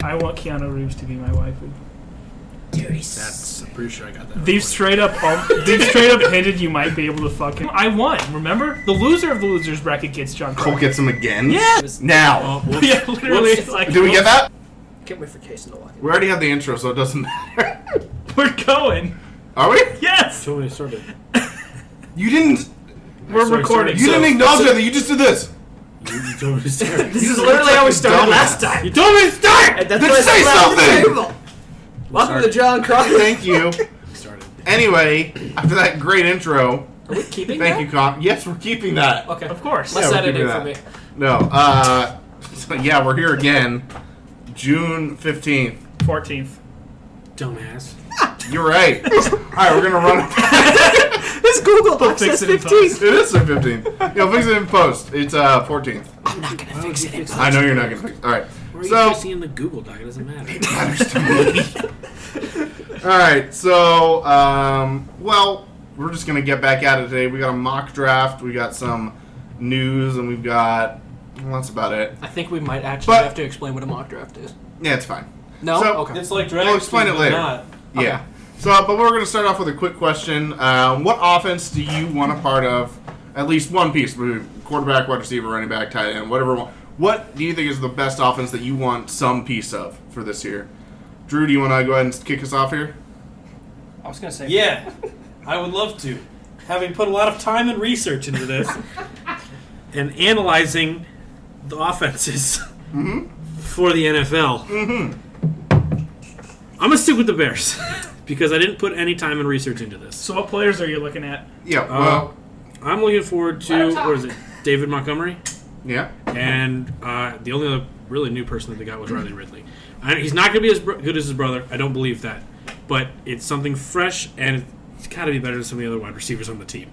I want Keanu Reeves to be my waifu. Dude, I'm pretty sure I got that. They've straight up hinted you might be able to fuck him. I won, remember? The loser of the losers bracket gets John Cole Crockett. gets him again? Yeah! Now. Yeah, literally. It's like, Did we get that? Can't wait for Kason to walk in. We already have the intro, so it doesn't matter. we're going. Are we? Yes! Show me started. You didn't... We're recording. You didn't acknowledge that. You just did this. You told me to start. This is literally how we started last time. You told me to start! And that's Then why I say sat down at the something! table. Welcome to John Crockett. Thank you. Started. Anyway, after that great intro, Are we keeping thank that? you, Con. Yes, we're keeping that. Okay. Of course. Less we're editing keeping for me. that. No, so yeah, we're here again. June 15th. 14th. Dumbass. You're right. Alright, we're gonna run it. This Google We'll Doc fix says it in 15. post. It is the 15th. You'll fix it in post. It's 14th. I'm not gonna fix it. I know you're not gonna fix it. Alright. Where are you So, fixing in the Google Doc? It doesn't matter. matters to me. Alright, so, well, we're just gonna get back at it today. We got a mock draft, we got some news, and we've got, well, that's about it. I think we might actually But- have to explain what a mock draft is. Yeah, it's fine. No? So- Okay. It's like draft. We'll explain it later. Not. Yeah. So, but we're going to start off with a quick question. What offense do you want a part of? At least one piece. Quarterback, wide receiver, running back, tight end, whatever. What do you think is the best offense that you want some piece of for this year? Drew, do you want to go ahead and kick us off here? I was gonna say. Yeah, I would love to. Having put a lot of time and research into this and analyzing the offenses for the NFL, I'm going to stick with the Bears because I didn't put any time and research into this. So what players are you looking at? Yeah, well, I'm looking forward to, what is it, David Montgomery? yeah. And the only other really new person that they got was Riley Ridley. He's not going to be as good as his brother. I don't believe that. But it's something fresh, and it's got to be better than some of the other wide receivers on the team.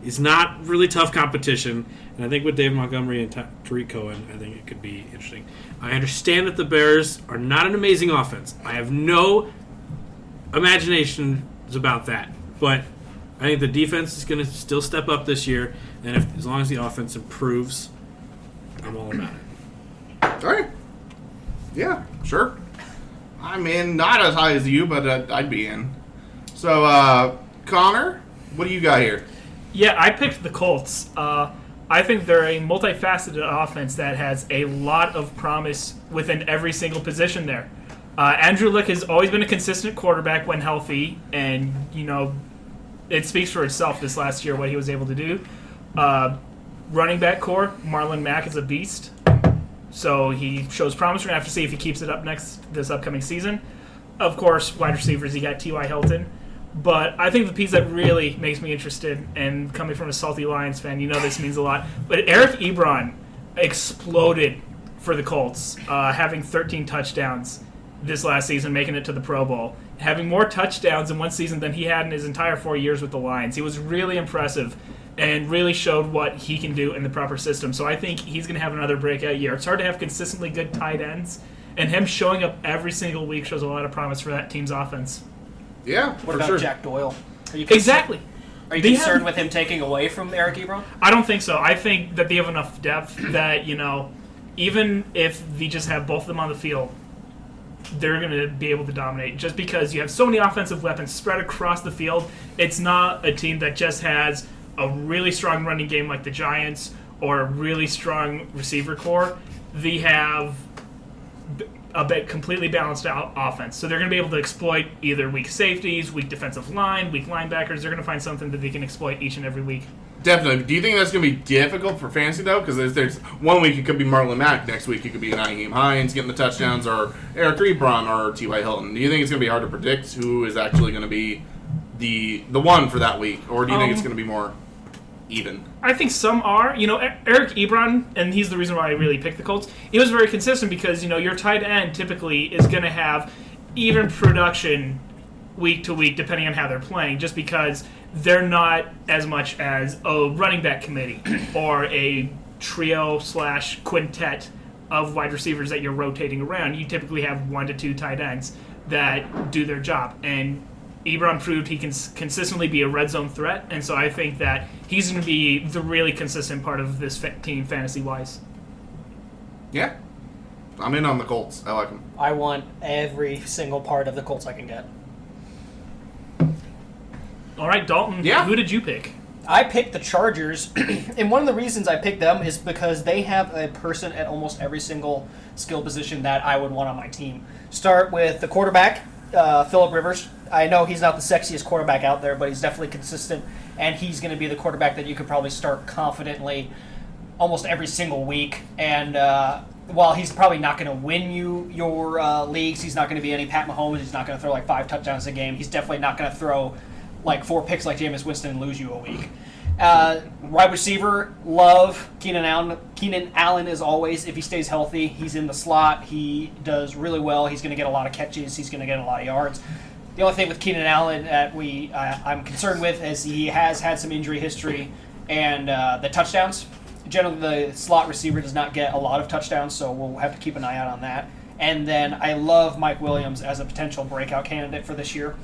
It's not really tough competition, and I think with David Montgomery and Tariq Cohen, I think it could be interesting. I understand that the Bears are not an amazing offense. I have no imaginations about that. But I think the defense is going to still step up this year, and as long as the offense improves, I'm all about it. All right. Yeah, sure. I'm in, not as high as you, but I'd be in. So, Connor, what do you got here? Yeah, I picked the Colts. I think they're a multifaceted offense that has a lot of promise within every single position there. Andrew Luck has always been a consistent quarterback when healthy, and, you know, it speaks for itself this last year what he was able to do. Running back core, Marlon Mack is a beast. So he shows promise. We're going to have to see if he keeps it up this upcoming season. Of course, wide receivers, you got T.Y. Hilton. But I think the piece that really makes me interested, and coming from a salty Lions fan, you know this means a lot, but Eric Ebron exploded for the Colts, having 13 touchdowns this last season, making it to the Pro Bowl. Having more touchdowns in one season than he had in his entire 4 years with the Lions. He was really impressive and really showed what he can do in the proper system. So I think he's going to have another breakout year. It's hard to have consistently good tight ends, and him showing up every single week shows a lot of promise for that team's offense. Yeah, What for about sure. Jack Doyle? Are you Exactly. Are you They concerned have- with him taking away from Eric Ebron? I don't think so. I think that they have enough depth that, you know, even if they just have both of them on the field, they're going to be able to dominate. Just because you have so many offensive weapons spread across the field, it's not a team that just has a really strong running game like the Giants or a really strong receiver core. They have a bit completely balanced out offense. So they're going to be able to exploit either weak safeties, weak defensive line, weak linebackers. They're going to find something that they can exploit each and every week. Definitely. Do you think that's going to be difficult for fantasy, though? Because there's one week it could be Marlon Mack, next week it could be Nyheim Hines getting the touchdowns, or Eric Ebron or T.Y. Hilton. Do you think it's going to be hard to predict who is actually going to be the one for that week? Or do you think it's going to be more even? I think some are. You know, Eric Ebron, and he's the reason why I really picked the Colts, he was very consistent because, you know, your tight end typically is going to have even production week to week depending on how they're playing, just because they're not as much as a running back committee or a trio/quintet of wide receivers that you're rotating around. You typically have 1 to 2 tight ends that do their job. And Ebron proved he can consistently be a red zone threat, and so I think that he's going to be the really consistent part of this team fantasy-wise. Yeah. I'm in on the Colts. I like them. I want every single part of the Colts I can get. All right, Dalton. Yeah. Who did you pick? I picked the Chargers, and one of the reasons I picked them is because they have a person at almost every single skill position that I would want on my team. Start with the quarterback, Phillip Rivers. I know he's not the sexiest quarterback out there, but he's definitely consistent, and he's going to be the quarterback that you could probably start confidently almost every single week. And while he's probably not going to win you your leagues, he's not going to be any Pat Mahomes. He's not going to throw like 5 touchdowns a game. He's definitely not going to throw like 4 picks like Jameis Winston and lose you a week. Wide receiver, love Keenan Allen. Keenan Allen, as always, if he stays healthy, he's in the slot. He does really well. He's going to get a lot of catches. He's going to get a lot of yards. The only thing with Keenan Allen that I'm concerned with is he has had some injury history and the touchdowns. Generally, the slot receiver does not get a lot of touchdowns, so we'll have to keep an eye out on that. And then I love Mike Williams as a potential breakout candidate for this year.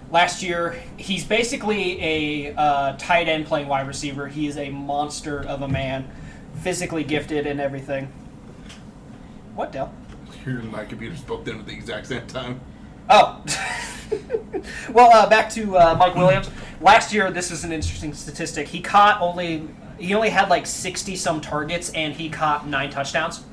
Last year, he's basically a tight end playing wide receiver. He is a monster of a man, physically gifted and everything. What, Dale? Your and my computers both in at the exact same time. Oh. Well, back to Mike Williams. Last year, this is an interesting statistic. He only had like 60-some targets, and he caught 9 touchdowns.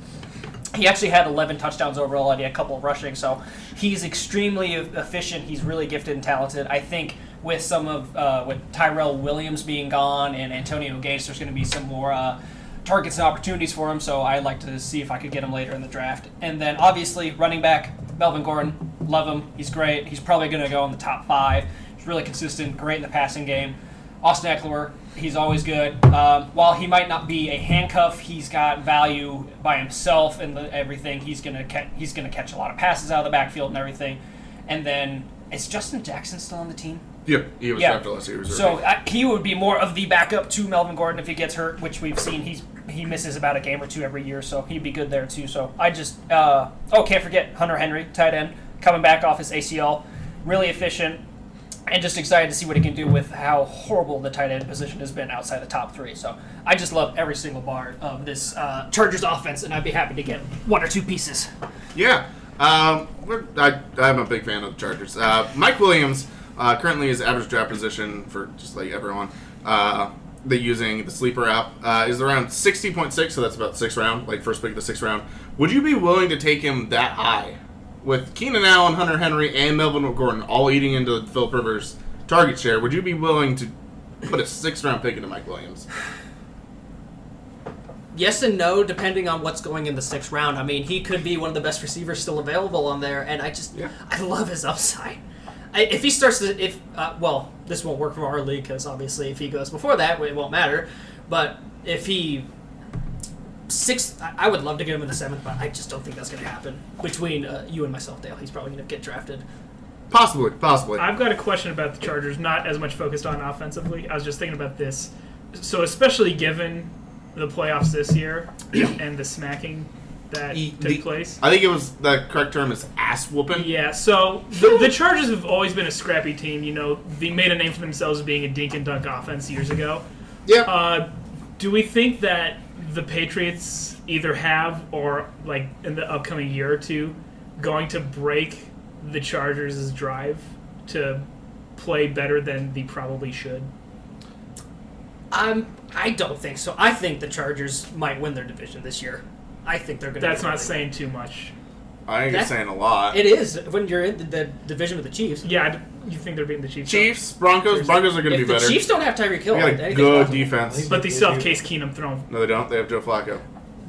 He actually had 11 touchdowns overall, and he had a couple of rushing, so he's extremely efficient. He's really gifted and talented. I think with with Tyrell Williams being gone and Antonio Gates, there's going to be some more targets and opportunities for him, so I'd like to see if I could get him later in the draft. And then, obviously, running back, Melvin Gordon, love him. He's great. He's probably going to go in the top 5. He's really consistent, great in the passing game. Austin Eckler, he's always good. While he might not be a handcuff, he's got value by himself and everything. He's gonna catch a lot of passes out of the backfield and everything. And then, is Justin Jackson still on the team? Yep, he was after last year. So he would be more of the backup to Melvin Gordon if he gets hurt, which we've seen. He misses about a game or 2 every year, so he'd be good there too. So I just can't forget Hunter Henry, tight end, coming back off his ACL, really efficient. And just excited to see what he can do with how horrible the tight end position has been outside the top 3. So I just love every single part of this Chargers offense, and I'd be happy to get 1 or 2 pieces. Yeah. I'm a big fan of the Chargers. Mike Williams currently his average draft position for just like everyone they're using the sleeper app is around 60.6, so that's about 6th round, like first pick of the 6th round. Would you be willing to take him that high? With Keenan Allen, Hunter Henry, and Melvin Gordon all eating into Phillip Rivers' target share, would you be willing to put a 6th round pick into Mike Williams? Yes and no, depending on what's going in the 6th round. I mean, he could be one of the best receivers still available on there, and I love his upside. If he starts to, this won't work for our league because obviously if he goes before that, it won't matter. But if he 6th, I would love to get him in the 7th, but I just don't think that's going to happen between you and myself, Dale. He's probably going to get drafted. Possibly. I've got a question about the Chargers, not as much focused on offensively. I was just thinking about this. So especially given the playoffs this year and the smacking that took place. I think it was, the correct term is ass whooping. Yeah, so the Chargers have always been a scrappy team. You know, they made a name for themselves as being a dink and dunk offense years ago. Yeah. Do we think that the Patriots either have or, like, in the upcoming year or two, going to break the Chargers' drive to play better than they probably should? I don't think so. I think the Chargers might win their division this year. I think they're going to. That's not saying too much. I think you're saying a lot. It is when you're in the division with the Chiefs. Yeah, you think they're beating the Chiefs? Chiefs, Broncos are going to be better. If the Chiefs don't have Tyreek Hill, they got a good defense. But they still have Case Keenum thrown. No, they don't. They have Joe Flacco.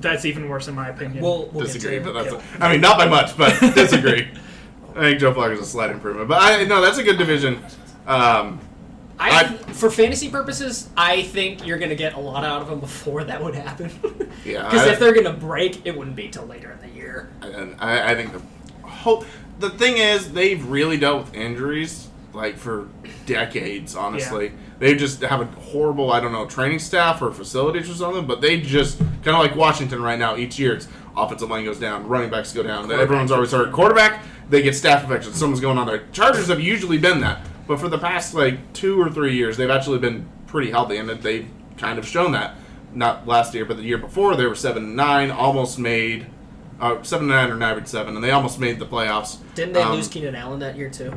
That's even worse in my opinion. We'll disagree, get but to that's. I mean, not by much, but disagree. I think Joe Flacco's a slight improvement, but that's a good division. For fantasy purposes, I think you're going to get a lot out of them before that would happen. Yeah, because if they're going to break, it wouldn't be till later in the year. And I think the thing is, they've really dealt with injuries like for decades. Honestly, they just have a horrible, training staff or facilities or something. But they just kind of like Washington right now. Each year, it's offensive line goes down, running backs go down. Everyone's always hurt. Quarterback, they get staph infections. Something's going on there. Chargers have usually been that. But for the past 2 or 3 years, they've actually been pretty healthy, and they've kind of shown that. Not last year, but the year before, they were 7-9, almost made 7-9 or 9-7, and they almost made the playoffs. Didn't they lose Keenan Allen that year too?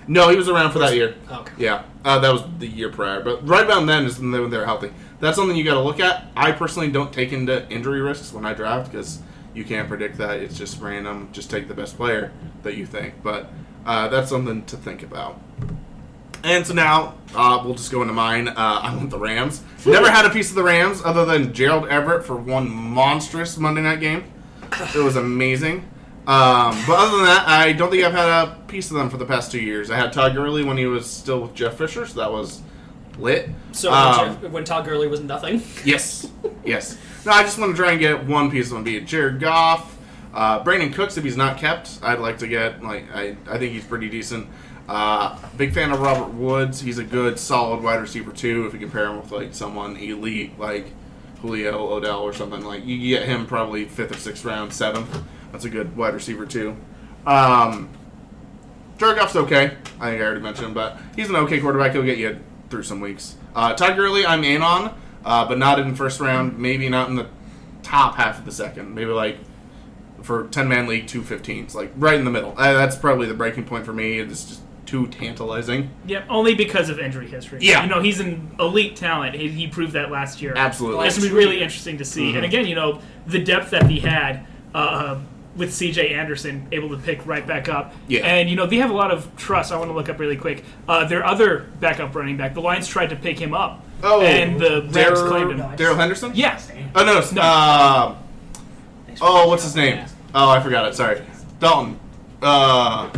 No, he was around for that year. Okay. Yeah, that was the year prior. But right around then is when they were healthy. That's something you got to look at. I personally don't take into injury risks when I draft because you can't predict that. It's just random. Just take the best player that you think. But that's something to think about. And so now we'll just go into mine. I want the Rams. Never had a piece of the Rams other than Gerald Everett for one monstrous Monday night game. It was amazing. But other than that, I don't think I've had a piece of them for the past 2 years. I had Todd Gurley when he was still with Jeff Fisher, so that was lit. So when Todd Gurley was nothing? Yes. No, I just want to try and get one piece of them, be it Jared Goff, Brandon Cooks if he's not kept. I'd like to get, I think he's pretty decent. Big fan of Robert Woods. He's a good, solid wide receiver too. If you compare him with someone elite like Julio, Odell, or something you get him probably 5th or 6th round, 7th. That's a good wide receiver too. Jared Goff's okay. I think I already mentioned him, but he's an okay quarterback. He'll get you through some weeks. Todd Gurley, I'm in on, but not in first round. Maybe not in the top half of the second. Maybe for 10-man league, 215s, right in the middle. That's probably the breaking point for me. It's just too tantalizing. Yeah, only because of injury history. Yeah. He's an elite talent. He proved that last year. Absolutely. It's going to be really interesting to see. And again, the depth that he had with C.J. Anderson able to pick right back up. Yeah. And, they have a lot of trust. I want to look up really quick. Their other backup running back, the Lions tried to pick him up. Oh, and the Rams claimed him. Daryl Henderson? Yes. Oh, no. What's his name? Oh, I forgot it. Sorry. Dalton. Tyler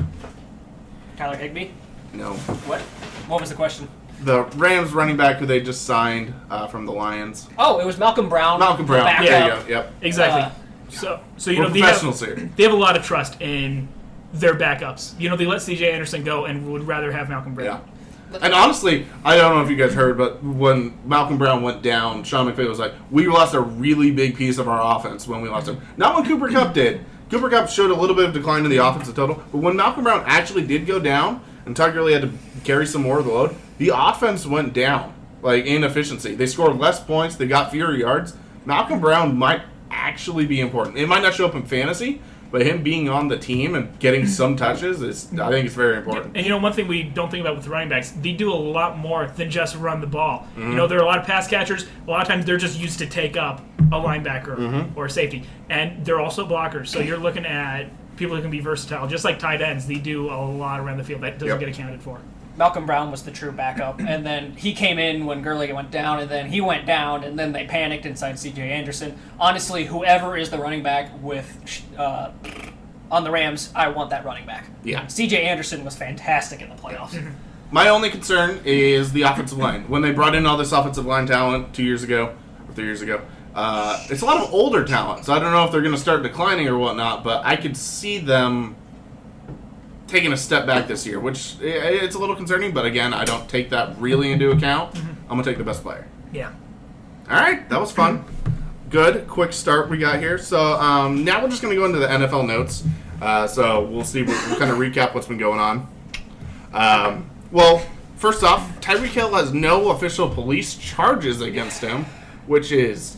Higbee? No. What was the question? The Rams running back who they just signed from the Lions. Oh, it was Malcolm Brown. Malcolm Brown. The There backup. you go. Yep. Exactly. So We're professionals here. they have a lot of trust in their backups. They let C.J. Anderson go and would rather have Malcolm Brown. Yeah. And honestly, I don't know if you guys heard, but when Malcolm Brown went down, Sean McVay was like, we lost a really big piece of our offense when we lost him. Not when Cooper Kupp did. Cooper Kupp showed a little bit of decline in the offensive total, but when Malcolm Brown actually did go down and Todd Gurley had to carry some more of the load, the offense went down, in efficiency. They scored less points. They got fewer yards. Malcolm Brown might actually be important. It might not show up in fantasy, but him being on the team and getting some touches I think it's very important. And one thing we don't think about with running backs, they do a lot more than just run the ball. There are a lot of pass catchers. A lot of times they're just used to take up a linebacker or a safety, and they're also blockers. So you're looking at people who can be versatile, just like tight ends. They do a lot around the field that doesn't get accounted for. Malcolm Brown was the true backup, and then he came in when Gurley went down, and then he went down, and then they panicked inside C.J. Anderson. Honestly, whoever is the running back with on the Rams, I want that running back. Yeah. C.J. Anderson was fantastic in the playoffs. My only concern is the offensive line. When they brought in all this offensive line talent 2 years ago, or 3 years ago, it's a lot of older talent, so I don't know if they're going to start declining or whatnot, but I could see them taking a step back this year, which it's a little concerning, but again, I don't take that really into account. I'm going to take the best player. Yeah. All right, that was fun. Good, quick start we got here. So now we're just going to go into the NFL notes. So we'll see, we'll kind of recap what's been going on. Well, first off, Tyreek Hill has no official police charges against him, which is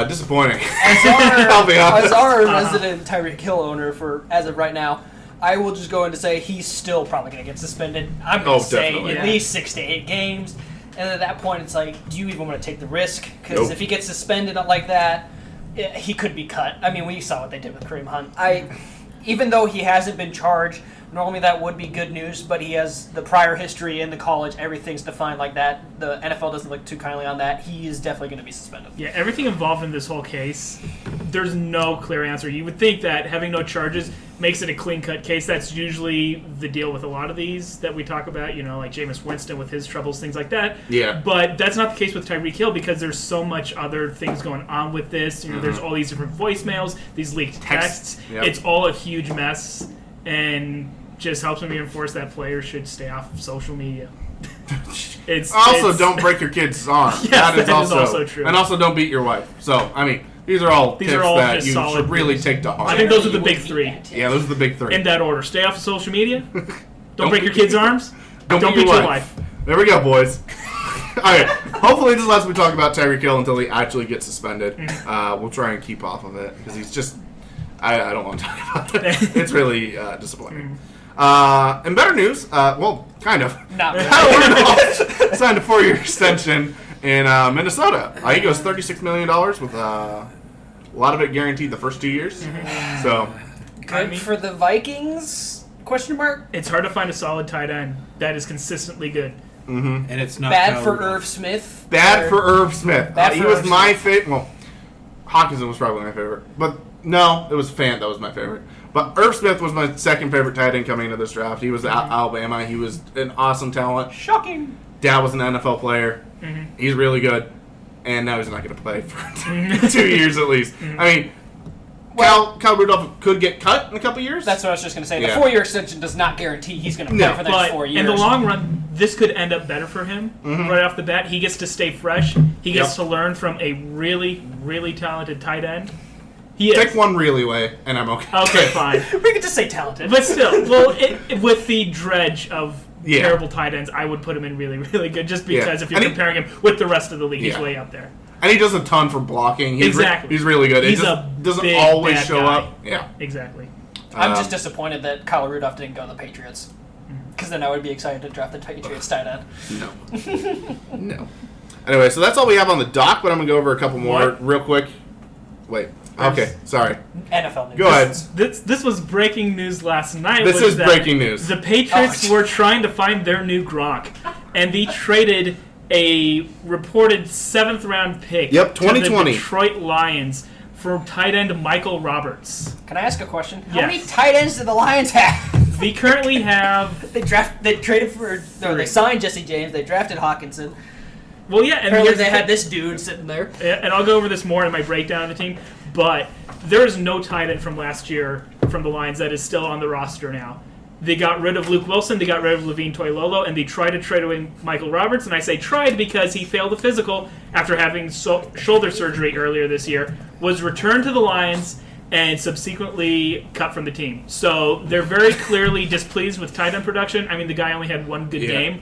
disappointing. I'll be honest. As our resident Tyreek Hill owner as of right now, I will just go in to say he's still probably going to get suspended. I'm going to say definitely. at least 6 to 8 games. And at that point, it's like, do you even want to take the risk? Because if he gets suspended like that, he could be cut. I mean, we saw what they did with Kareem Hunt. Even though he hasn't been charged, normally that would be good news, but he has the prior history in the college. Everything's defined like that. The NFL doesn't look too kindly on that. He is definitely going to be suspended. Yeah, everything involved in this whole case, there's no clear answer. You would think that having no charges makes it a clean-cut case. That's usually the deal with a lot of these that we talk about, like Jameis Winston with his troubles, things like that. Yeah. But that's not the case with Tyreek Hill because there's so much other things going on with this. There's all these different voicemails, these leaked texts. Yep. It's all a huge mess, and just helps me reinforce that players should stay off of social media. Don't break your kid's arm. Yes, that is also true. And also don't beat your wife. So, I mean, these are all tips that just you solid should really tips. take to heart. I think those are the big three. Yeah, those are the big three. In that order. Stay off of social media. Don't break your kids' arms. Don't beat your your wife. There we go, boys. Okay. Hopefully this lets me talk about Tyreek Hill until he actually gets suspended. We'll try and keep off of it because he's just. I don't want to talk about it. It's really disappointing. And better news, well, kind of. Not really. Kyle Rudolph signed a 4-year extension in Minnesota. He goes $36 million with a lot of it guaranteed the first 2 years. So, Good for the Vikings? Question mark. It's hard to find a solid tight end that is consistently good. And it's not Bad Kyle for Rudolph. Irv Smith. bad for Irv Smith. Bad He for was Irv my Smith. favorite. Well, Hawkinson was probably my favorite. But no, it was Fant that was my favorite. But Irv Smith was my second favorite tight end coming into this draft. He was at Alabama. He was an awesome talent. Shocking. Dad was an NFL player. He's really good. And now he's not going to play for 2 years at least. I mean, Kyle Rudolph could get cut in a couple years. That's what I was just going to say. The Yeah. 4-year extension does not guarantee he's going to play No. for the next But 4 years. in the long run, this could end up better for him right off the bat. He gets to stay fresh. He gets to learn from a really, really talented tight end. He is. Take one really way, and I'm okay. Okay, fine. we could just say talented. But still, well, with the dredge of Yeah. terrible tight ends, I would put him in really, really good just because Yeah. if you're And he- comparing him with the rest of the league, he's Yeah. way up there. And he does a ton for blocking. He's Exactly. He's really good. He's it just a doesn't big, always bad show guy. up. Yeah. Exactly. I'm just disappointed that Kyle Rudolph didn't go to the Patriots. Because then I would be excited to draft the Patriots tight end. No. No. Anyway, so that's all we have on the dock, but I'm going to go over a couple more What? real quick. Wait. Okay, sorry. NFL news. Go ahead. This was breaking news last night. This was is that breaking news. The Patriots Oh. were trying to find their new Gronk, and they traded a reported 7th round pick Yep, to 2020. the Detroit Lions for tight end Michael Roberts. Can I ask a question? How Yes. many tight ends do the Lions have? We currently have They traded for. No, they Three. signed Jesse James. They drafted Hawkinson. well, yeah, and Apparently, here's they the had thing. this dude sitting there. And I'll go over this more in my breakdown of the team, but there is no tight end from last year from the Lions that is still on the roster now. They got rid of Luke Wilson, they got rid of Levine Toilolo, and they tried to trade away Michael Roberts, and I say tried because he failed the physical after having shoulder surgery earlier this year, was returned to the Lions, and subsequently cut from the team. So they're very clearly displeased with tight end production. I mean, the guy only had one good game.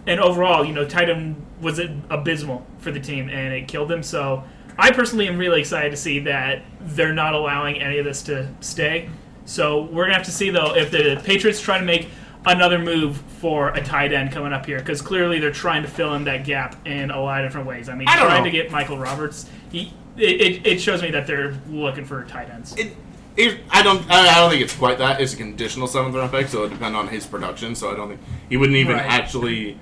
And overall, tight end was abysmal for the team, and it killed him. So I personally am really excited to see that they're not allowing any of this to stay. So we're going to have to see, though, if the Patriots try to make another move for a tight end coming up here, because clearly they're trying to fill in that gap in a lot of different ways. I mean, I don't trying know. to get Michael Roberts, it shows me that they're looking for tight ends. I don't think it's quite that. It's a conditional 7th round pick, so it would depend on his production. So I don't think he wouldn't even Right. actually.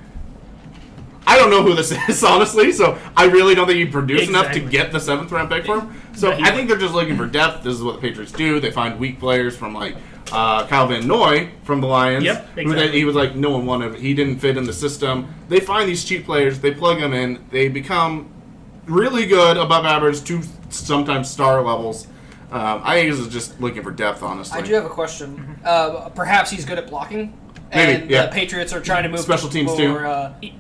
I don't know who this is, honestly, so I really don't think he produced enough to Exactly. get the 7th round pick for him. So But he I think they're just looking for depth. This is what the Patriots do. They find weak players from Kyle Van Noy from the Lions. Yep, who exactly. he was like, no one wanted. He didn't fit in the system. They find these cheap players. They plug them in. They become really good, above average, to sometimes star levels. I think this is just looking for depth, honestly. I do have a question. Perhaps he's good at blocking. Maybe, And yeah. the Patriots are trying to move Special teams, too.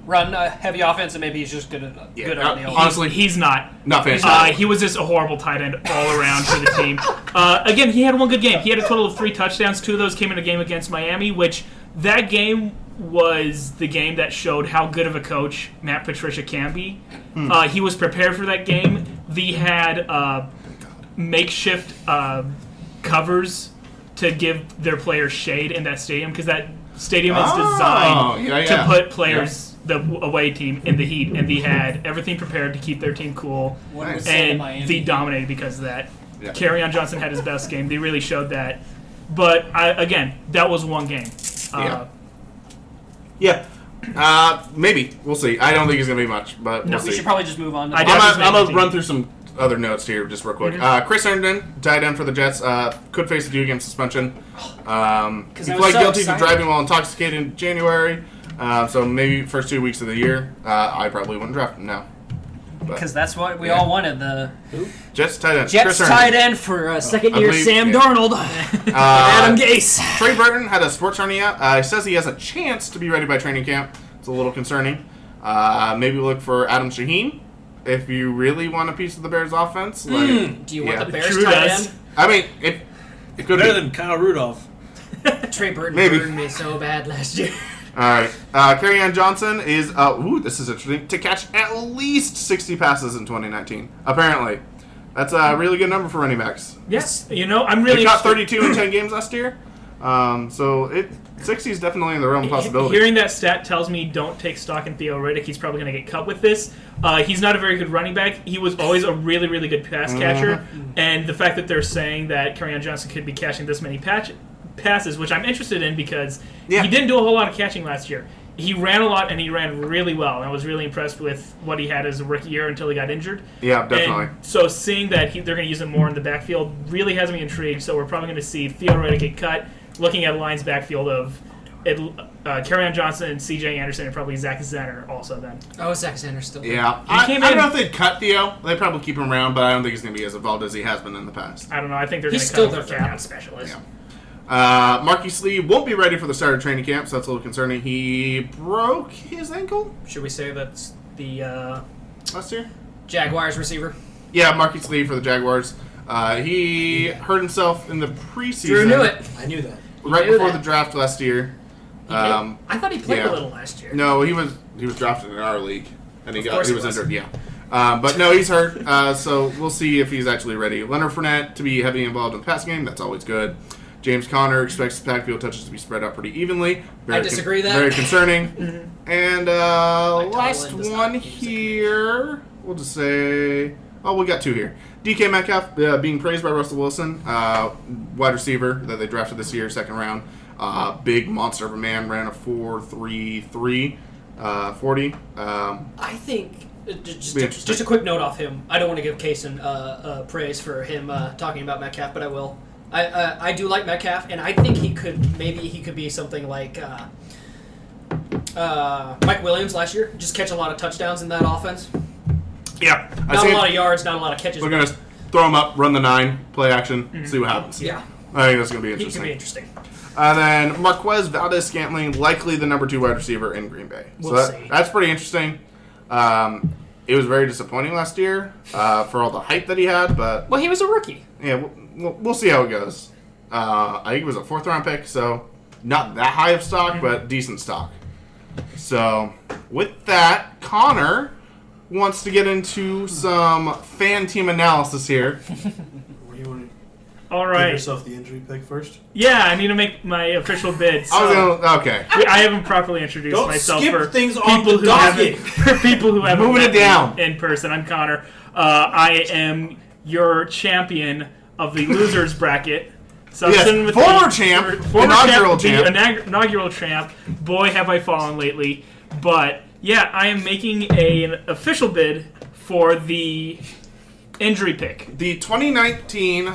Run a heavy offense, and maybe he's just good at Yeah, good on the honestly, He's not. not fantastic. He was just a horrible tight end all around for the team. Again, he had one good game. He had a total of 3 touchdowns. 2 of those came in a game against Miami, which that game was the game that showed how good of a coach Matt Patricia can be. He was prepared for that game. They had makeshift covers to give their players shade in that stadium because that stadium is designed to put players, the away team, in the heat, and they had everything prepared to keep their team cool. What was And Miami? they dominated because of that. Yeah. Kerryon Johnson had his best game. They really showed that. But, again, that was one game. Yeah. Maybe. We'll see. I don't think it's going to be much, but No, we'll We see. should probably just move on. To I the- doubt he's I'm making going the to run team. through some other notes here just real quick. Chris Herndon, tight end for the Jets, could face a 2-game suspension. He I was pled so guilty excited. to driving while intoxicated in January. So maybe first 2 weeks of the year. I probably wouldn't draft him now. Because that's what we all wanted. The Jets tight end. Jets Chris Herndon. tight end for second I year believe- Sam yeah. Darnold. Adam Gase. Trey Burton had a sports hernia. He says he has a chance to be ready by training camp. It's a little concerning. Maybe look for Adam Shaheen if you really want a piece of the Bears offense. Do you want the Bears True tight does. end? I mean, it could Better be. than Kyle Rudolph. Trey Burton Maybe. burned me so bad last year. All right. Kerryon Johnson is, this is interesting, to catch at least 60 passes in 2019. Apparently. That's a really good number for running backs. Yes. I'm really He caught interested- 32 in 10 games last year. 60 is definitely in the realm of possibility. Hearing that stat tells me don't take stock in Theo Riddick. He's probably going to get cut with this. He's not a very good running back. He was always a really, really good pass catcher. And the fact that they're saying that Kerryon Johnson could be catching this many passes, which I'm interested in because he didn't do a whole lot of catching last year. He ran a lot, and he ran really well. And I was really impressed with what he had as a rookie year until he got injured. Yeah, definitely. And so seeing that they're going to use him more in the backfield really has me intrigued. So we're probably going to see Theo Riddick get cut. Looking at Lions backfield of Kerryon Johnson and C.J. Anderson and probably Zach Zenner also then. Oh, Zach Zenner's still there. Yeah. I don't know if they'd cut Theo. They'd probably keep him around, but I don't think he's going to be as involved as he has been in the past. I don't know. I think they're going He's to cut him still for their cap cap specialist. Yeah. Marquise Lee won't be ready for the start of training camp, so that's a little concerning. He broke his ankle Should we say that's the last year? Jaguars receiver? Yeah, Marquise Lee for the Jaguars. He hurt himself in the preseason. Drew knew it. I knew that. Right knew before that. the draft last year. I thought he played yeah. a little last year. No, he was drafted in our league, and he course he was was. injured. Yeah, but no, he's hurt. So we'll see if he's actually ready. Leonard Fournette to be heavily involved in the passing game. That's always good. James Conner expects the backfield touches to be spread out pretty evenly. I disagree that. Very concerning. And last Tomlin does one not here, we'll just say, we got two here. DK Metcalf being praised by Russell Wilson, wide receiver that they drafted this year, second round. Big monster of a man, ran a 4.33 40. I think Be just interesting. a quick note off him. I don't want to give Kaysen praise for him talking about Metcalf, but I will. I do like Metcalf, and I think he could be something like Mike Williams last year. Just catch a lot of touchdowns in that offense. Yeah, Not a lot of yards, not a lot of catches. We're gonna throw him up, run the 9, play action, see what happens. Yeah, I think that's gonna be he could interesting. be interesting. And then Marquez Valdez-Scantling, likely the number 2 wide receiver in Green Bay. We'll see. That's pretty interesting. It was very disappointing last year for all the hype that he had, but Well, he was a rookie. yeah, we'll see how it goes. I think it was a 4th round pick, so not that high of stock, but decent stock. So with that, Connor wants to get into some fan team analysis here. Where you want to All give right. yourself the injury pick first? Yeah, I need to make my official bid. So Okay. I haven't properly introduced Don't myself skip for things on people the who docket. haven't. For people who haven't Moving met it down. me in person, I'm Connor. I am your champion of the losers bracket. So I'm Yes, sitting with former the- champ, former inaugural the champ. inaugural champ. Boy, have I fallen lately! But yeah, I am making an official bid for the injury pick. The 2019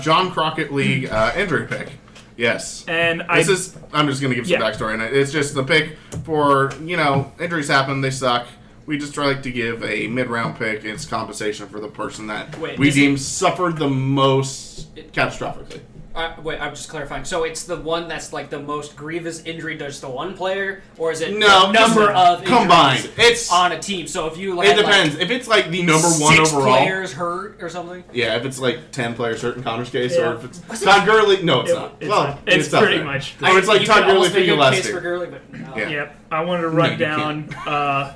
John Crockett League injury pick. Yes. And I'm just going to give some Yeah. backstory. And it's just the pick for, injuries happen, they suck. We just try to give a mid-round pick. It's compensation for the person that Wait, we is deem suffered the most catastrophically. Wait, I'm just clarifying. So it's the one that's like the most grievous injury does to one player, or is it No, the number of combined. injuries It's on a team? So if you it depends. If it's like the number 1 6 overall, players hurt or something. yeah. If it's like 10 players hurt in Connor's case, Yeah. or if it's Todd Gurley, no, it's not. It's Well, not. It's up pretty there. much. Or it's like You Todd could Gurley almost for make you a last case year. for Gurley, but no. Yeah. Yep. I wanted to run you down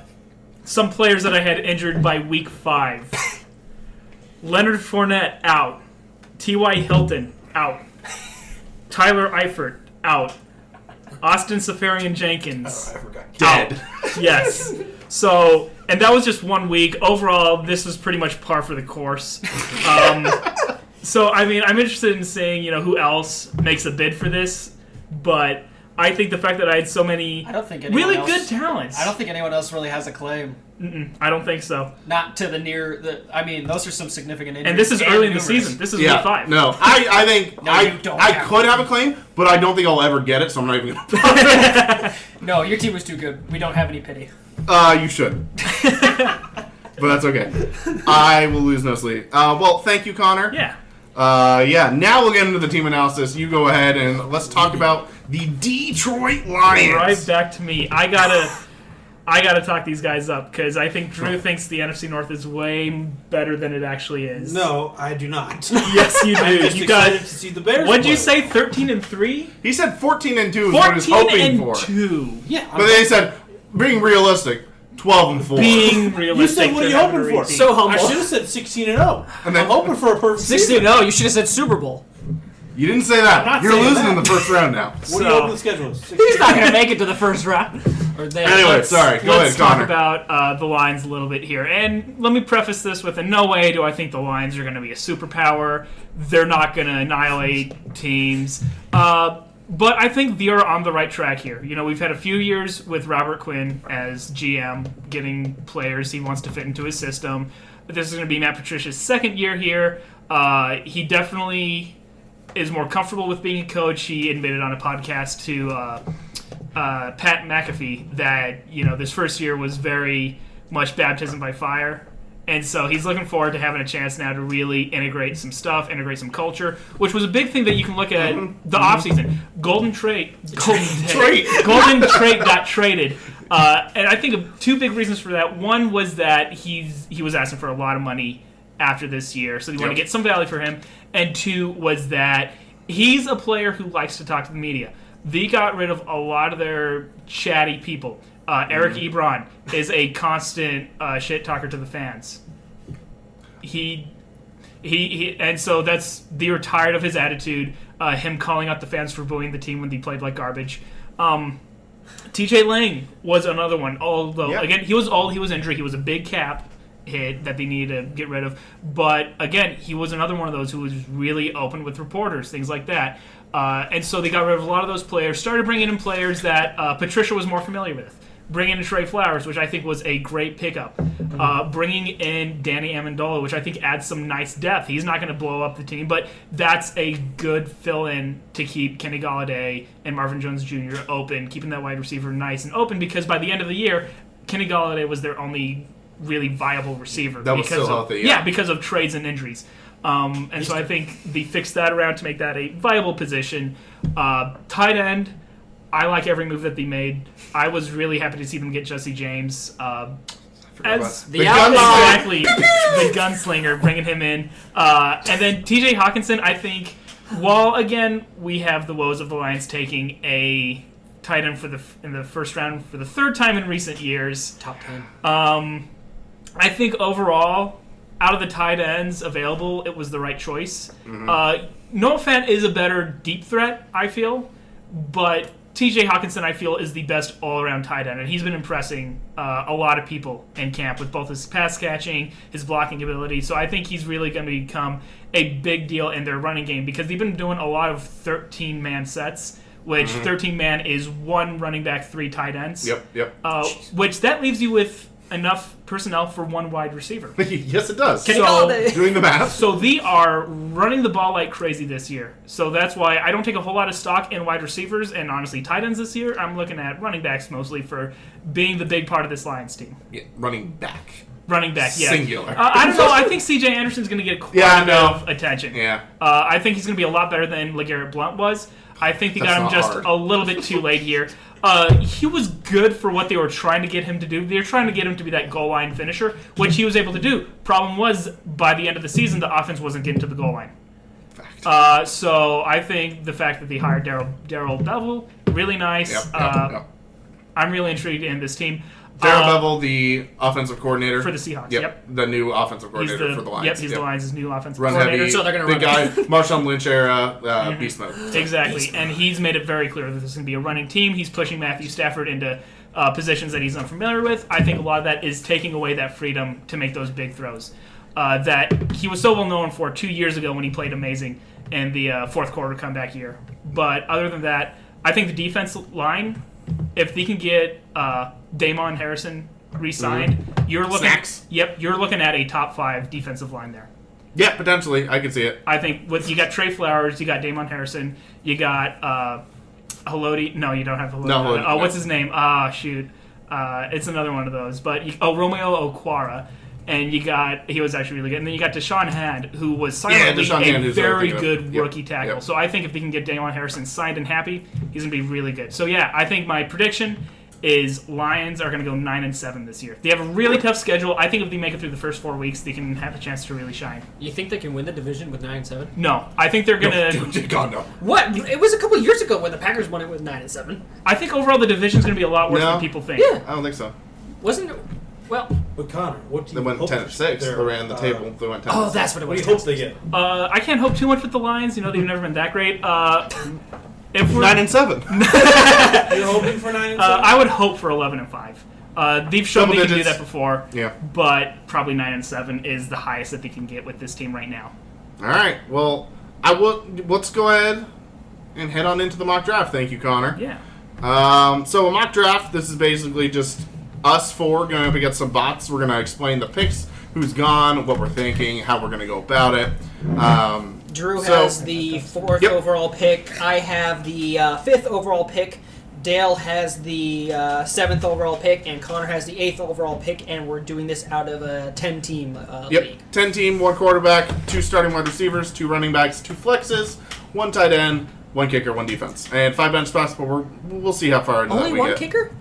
some players that I had injured by week 5. Leonard Fournette out. T.Y. Hilton out. Tyler Eifert out. Austin Safarian Jenkins I forgot. Dead. out. Yes. So, and that was just 1 week. Overall, this was pretty much par for the course. So, I mean, I'm interested in seeing, who else makes a bid for this. But I think the fact that I had so many I don't think anyone really else, good talents. I don't think anyone else really has a claim. I don't think so. Not to I mean, those are some significant injuries. And this is early in the numerous. season. This is Yeah, week 5. no, I think No, you don't I have could to. have a claim, but I don't think I'll ever get it, so I'm not even gonna. No, your team was too good. We don't have any pity. You should, but that's okay. I will lose no sleep. Well, thank you, Connor. Yeah. Now we'll get into the team analysis. You go ahead and let's talk about the Detroit Lions. Right back to me. I gotta. I got to talk these guys up because I think Drew thinks the NFC North is way better than it actually is. No, I do not. Yes, you do. I'm just You excited got. to see the Bears. What'd you play. say? 13-3. He said 14-2 is what he was 14 hoping and for. 2. Yeah, But then he said, being realistic, 12-4. Being you realistic. said what are you they're hoping not for? a team. So humble. I should have said 16-0. And then- I'm hoping for a perfect 16-0. season. You should have said Super Bowl. You didn't say that. I'm not You're saying losing that. in the first round now. What So- do you hope the schedule is? He's not going to make it to the first round. Or there. Anyway, sorry. Go Let's ahead, talk Connor. about the Lions a little bit here. And let me preface this with, in no way do I think the Lions are going to be a superpower. They're not going to annihilate teams. But I think they're on the right track here. You know, we've had a few years with Robert Quinn as GM, getting players he wants to fit into his system. This is going to be Matt Patricia's second year here. He definitely is more comfortable with being a coach. He admitted on a podcast to Pat McAfee that, you know, this first year was very much baptism by fire. And so he's looking forward to having a chance now to really integrate some stuff, integrate some culture, which was a big thing that you can look at the offseason. Golden Trait got traded. And I think of two big reasons for that. One was that he was asking for a lot of money after this year, so they want to get some value for him. And two was that he's a player who likes to talk to the media. They got rid of a lot of their chatty people. Eric Ebron is a constant shit talker to the fans. He and so they were tired of his attitude. Him calling out the fans for booing the team when they played like garbage. TJ Lang was another one. Although again, he was injured. He was a big cap hit that they needed to get rid of. But again, he was another one of those who was really open with reporters, things like that. And so they got rid of a lot of those players. Started bringing in players that Patricia was more familiar with. Bringing in Trey Flowers, which I think was a great pickup. Bringing in Danny Amendola, which I think adds some nice depth. He's not going to blow up the team, but that's a good fill-in to keep Kenny Golladay and Marvin Jones Jr. open, keeping that wide receiver nice and open, because by the end of the year, Kenny Golladay was their only really viable receiver. That was still healthy, yeah. because of trades and injuries. And so I think they fixed that around to make that a viable position. Tight end, I like every move that they made. I was really happy to see them get Jesse James. As The outlaw. exactly the gunslinger, bringing him in. And then TJ Hawkinson, I think, while again we have the woes of the Lions taking a tight end in the first round for the third time in recent years, Top 10. I think overall, out of the tight ends available, it was the right choice. Noah Fant is a better deep threat, I feel, but TJ Hawkinson, I feel, is the best all-around tight end, and he's been impressing a lot of people in camp with both his pass catching, his blocking ability. So I think he's really going to become a big deal in their running game, because they've been doing a lot of 13-man sets, which 13-man is one running back, 3 tight ends. Yep. Which that leaves you with enough personnel for one wide receiver. Yes, it does. Kenny Golladay. Doing the math. So they are running the ball like crazy this year. So that's why I don't take a whole lot of stock in wide receivers and honestly tight ends this year. I'm looking at running backs mostly for being the big part of this Lions team. Yeah, running back. Running back, yeah. Singular. I don't know. I think C.J. Anderson's going to get quite Yeah, I a bit know. of attention. Yeah. I think he's going to be a lot better than LeGarrette Blount was. I think they That's got him not just hard. a little bit too late here. He was good for what they were trying to get him to do. They were trying to get him to be that goal line finisher, which he was able to do. Problem was, by the end of the season, the offense wasn't getting to the goal line. Fact. So I think the fact that they hired Darryl Bevel, really nice. Yep. I'm really intrigued in this team. Darryl Bevel, the offensive coordinator. For the Seahawks, yep. The new offensive He's coordinator for the Lions. Yep, he's the Lions' new offensive Run coordinator. heavy. So they're gonna big run guy. Marshawn Lynch era beast mode. Exactly, and he's made it very clear that this is going to be a running team. He's pushing Matthew Stafford into positions that he's unfamiliar with. I think a lot of that is taking away that freedom to make those big throws that he was so well known for 2 years ago when he played amazing in the fourth quarter comeback year. But other than that, I think the defense line, if they can get Damon Harrison re-signed, you're looking. Snacks. Yep, you're looking at a top 5 defensive line there. Yeah, potentially. I could see it. I think you got Trey Flowers, you got Damon Harrison, you got Haloti. No, you don't have Haloti. No, Haloti, no. What's his name? Shoot. It's another one of those. But Romeo Okwara, and he was actually really good. And then you got Deshaun Hand, who was silently Deshaun Hand a is what I'm very thinking of. good Yep, rookie tackle. yep. So I think if they can get Damon Harrison signed and happy, he's going to be really good. So yeah, I think my prediction is Lions are going to go 9-7 this year. They have a really tough schedule. I think if they make it through the first 4 weeks, they can have a chance to really shine. You think they can win the division with 9-7? No, I think they're going to. God, no. What? It was a couple years ago when the Packers won it with 9-7. I think overall the division's going to be a lot worse No. than people think. Yeah. I don't think so. Wasn't it? Well, But Connor, what do They you went hope 10-6. they're, They ran the table. They went 10. oh, that's what it What was. do you hope they get? I can't hope too much with the Lions. You know, they've never been that great. If we're, 9-7. You're hoping for 9-7. I would hope for 11-5. They've shown Double they can do digits. that before. Yeah. But probably 9-7 is the highest that they can get with this team right now. All right. Well, let's go ahead and head on into the mock draft. Thank you, Connor. Yeah. So a mock draft, this is basically just us four going up against some bots. We're going to explain the picks, who's gone, what we're thinking, how we're going to go about it. Drew So- has the 4th Yep. overall pick. I have the 5th overall pick. Dale has the 7th overall pick, and Connor has the 8th overall pick. And we're doing this out of a 10-team Yep. league. 10 team, 1 quarterback, 2 starting wide receivers, 2 running backs, 2 flexes, 1 tight end, 1 kicker, 1 defense, and 5 bench spots. But we'll see how far into that Only we one get. kicker?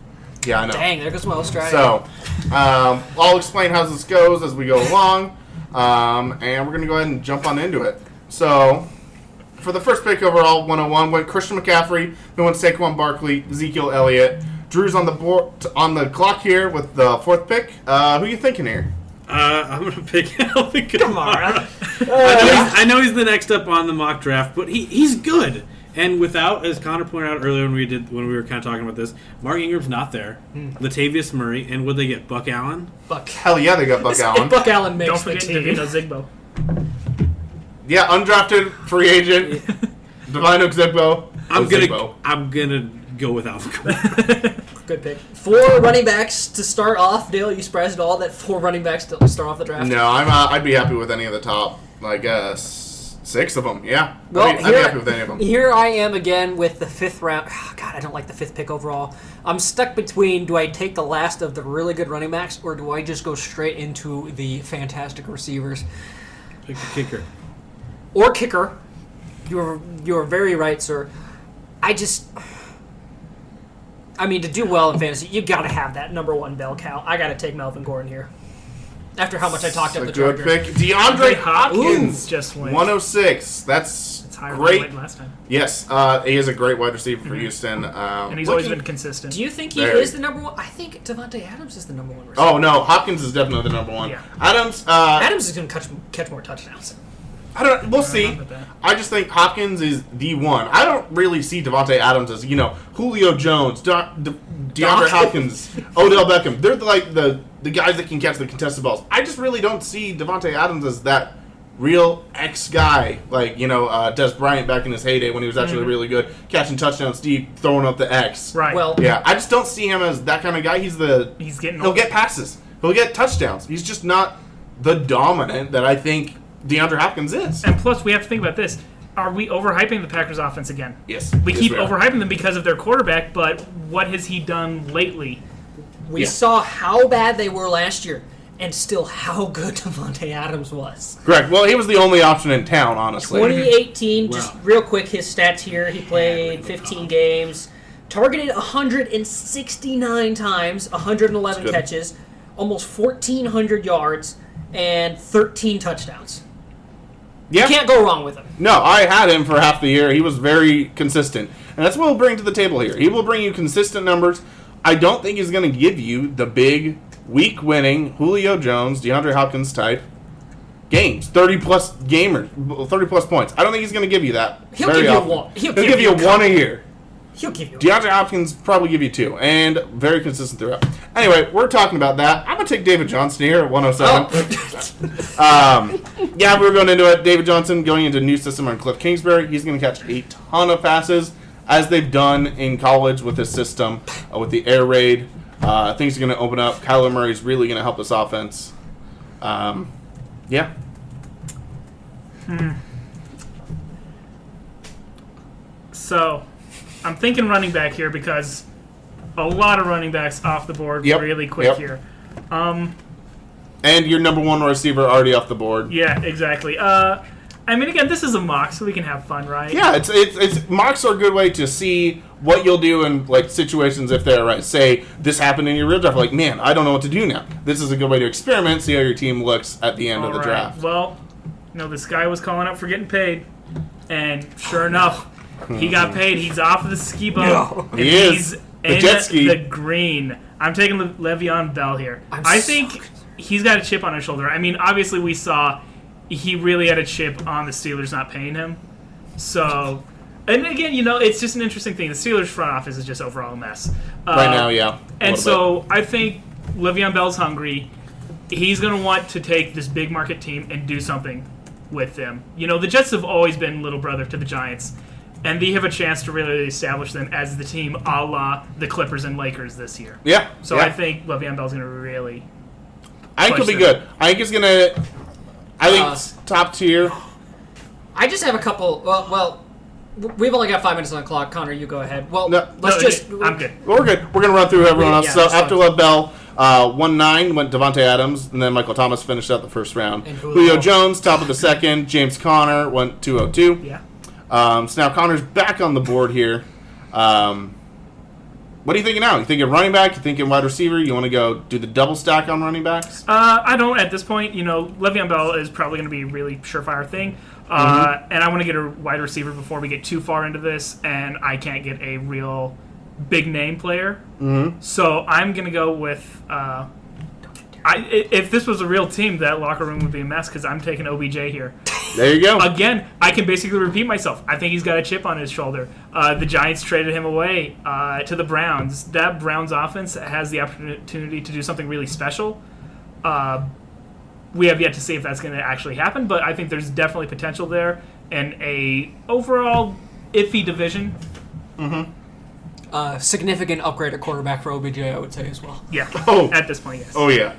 Yeah, I know. Dang, there goes my whole strategy. So, I'll explain how this goes as we go along, and we're going to go ahead and jump on into it. So, for the first pick overall, 101, went Christian McCaffrey, then went Saquon Barkley, Ezekiel Elliott. Drew's on the board, on the clock here with the 4th pick. Who you thinking here? I'm gonna pick Alvin Come on. Kamara. I know he's the next up on the mock draft, but he's good. And without, as Connor pointed out earlier when we were kind of talking about this, Mark Ingram's not there. Latavius Murray, and would they get Buck Allen? Buck. Hell yeah, they got Buck Allen. If Buck Allen makes Don't the forget team. Davino Zigbo. Yeah, undrafted free agent, Divine Zigbo. I'm gonna go with Alvin Kamara. Good pick. 4 running backs to start off. Dale, are you surprised at all that 4 running backs to start off the draft? No, I'd be happy with any of the top, I guess, 6 of them. Yeah, Well, I'd be happy with any of them. Here I am again with the 5th round. Oh, God, I don't like the 5th pick overall. I'm stuck between, do I take the last of the really good running backs, or do I just go straight into the fantastic receivers? Pick the kicker. Or kicker. You're very right, sir. I mean, to do well in fantasy, you got to have that number 1 bell cow. I got to take Melvin Gordon here. After how much I talked up A the good Chargers. pick. DeAndre Hopkins. Ooh, just went. 106. That's It's higher great. than last time. Yes, he is a great wide receiver for Houston. And he's always been consistent. Do you think he Very. is the number 1? I think Devontae Adams is the number 1 receiver. Oh, no, Hopkins is definitely the number 1. Yeah. Adams, Adams is going to catch more touchdowns. we'll see. about that. I just think Hopkins is the one. I don't really see Devontae Adams as, Julio Jones, DeAndre Hopkins, Odell Beckham. They're like the guys that can catch the contested balls. I just really don't see Devontae Adams as that real X guy, like, Des Bryant back in his heyday when he was actually really good, catching touchdowns deep, throwing up the X. Right. Well, Yeah, I just don't see him as that kind of guy. he's getting He'll old. get passes. He'll get touchdowns. He's just not the dominant that I think DeAndre Hopkins is. And plus, we have to think about this. Are we overhyping the Packers offense again? Yes. We Yes, keep we are. overhyping them because of their quarterback, but what has he done lately? we Yeah. saw how bad they were last year, and still how good Devontae Adams was. Correct. Well, he was the only option in town, honestly. 2018, just Wow. real quick, his stats here. He played 15 games, targeted 169 times, 111 That's good. catches, almost 1,400 yards, and 13 touchdowns. Yeah. You can't go wrong with him. No, I had him for half the year. He was very consistent. And that's what he'll bring to the table here. He will bring you consistent numbers. I don't think he's going to give you the big, week-winning Julio Jones, DeAndre Hopkins type games. 30-plus points. I don't think he's going to give you that He'll very give you often. one. He'll give you a one a year. He'll give you DeAndre Hopkins probably give you 2, and very consistent throughout. Anyway, we're talking about that. I'm going to take David Johnson here at 107. Yeah, we were going into it. David Johnson going into new system on Cliff Kingsbury. He's going to catch a ton of passes, as they've done in college with his system, with the air raid. Things are going to open up. Kyler Murray's really going to help this offense. Yeah. So, I'm thinking running back here because a lot of running backs off the board Yep, really quick yep. here. And your number 1 receiver already off the board. Yeah, exactly. I mean, again, this is a mock, so we can have fun, right? Yeah, it's mocks are a good way to see what you'll do in like situations if they're right. Say this happened in your real draft, like man, I don't know what to do now. This is a good way to experiment, see how your team looks at the end of the All right. draft. Well, this guy was calling out for getting paid, and sure enough, he got paid. He's off of the ski boat. And He is. He's The in jet ski. the green. I'm taking Le'Veon Bell here. I think he's got a chip on his shoulder. I mean, obviously we saw he really had a chip on the Steelers not paying him. So, and again, it's just an interesting thing. The Steelers front office is just overall a mess. Right now, yeah. And so I think Le'Veon Bell's hungry. He's going to want to take this big market team and do something with them. The Jets have always been little brother to the Giants, and they have a chance to really establish them as the team a la the Clippers and Lakers this year. Yeah. So yeah. I think Le'Veon Bell's going to really... I think he'll be good. I think it's gonna. I think it's top tier. I just have a couple. Well, we've only got 5 minutes on the clock. Connor, you go ahead. Well, No, I'm good. Well, we're good. We're gonna run through everyone else. Yeah, So that's after fine. Lev Bell, 1-9 went Devontae Adams, and then Michael Thomas finished out the first round. And Julio Jones, top of the second. James Conner went 202. Yeah. So now Connor's back on the board here. What are you thinking now? You thinking running back? You thinking wide receiver? You want to go do the double stack on running backs? I don't at this point. Le'Veon Bell is probably going to be a really surefire thing. And I want to get a wide receiver before we get too far into this, and I can't get a real big name player. Mm-hmm. So I'm going to go with... if this was a real team, that locker room would be a mess because I'm taking OBJ here. There you go. Again, I can basically repeat myself. I think he's got a chip on his shoulder. The Giants traded him away to the Browns. That Browns offense has the opportunity to do something really special. We have yet to see if that's going to actually happen, but I think there's definitely potential there. And a overall iffy division. significant upgrade at quarterback for OBJ, I would say as well. Yeah. Oh. At this point, yes. Oh, yeah.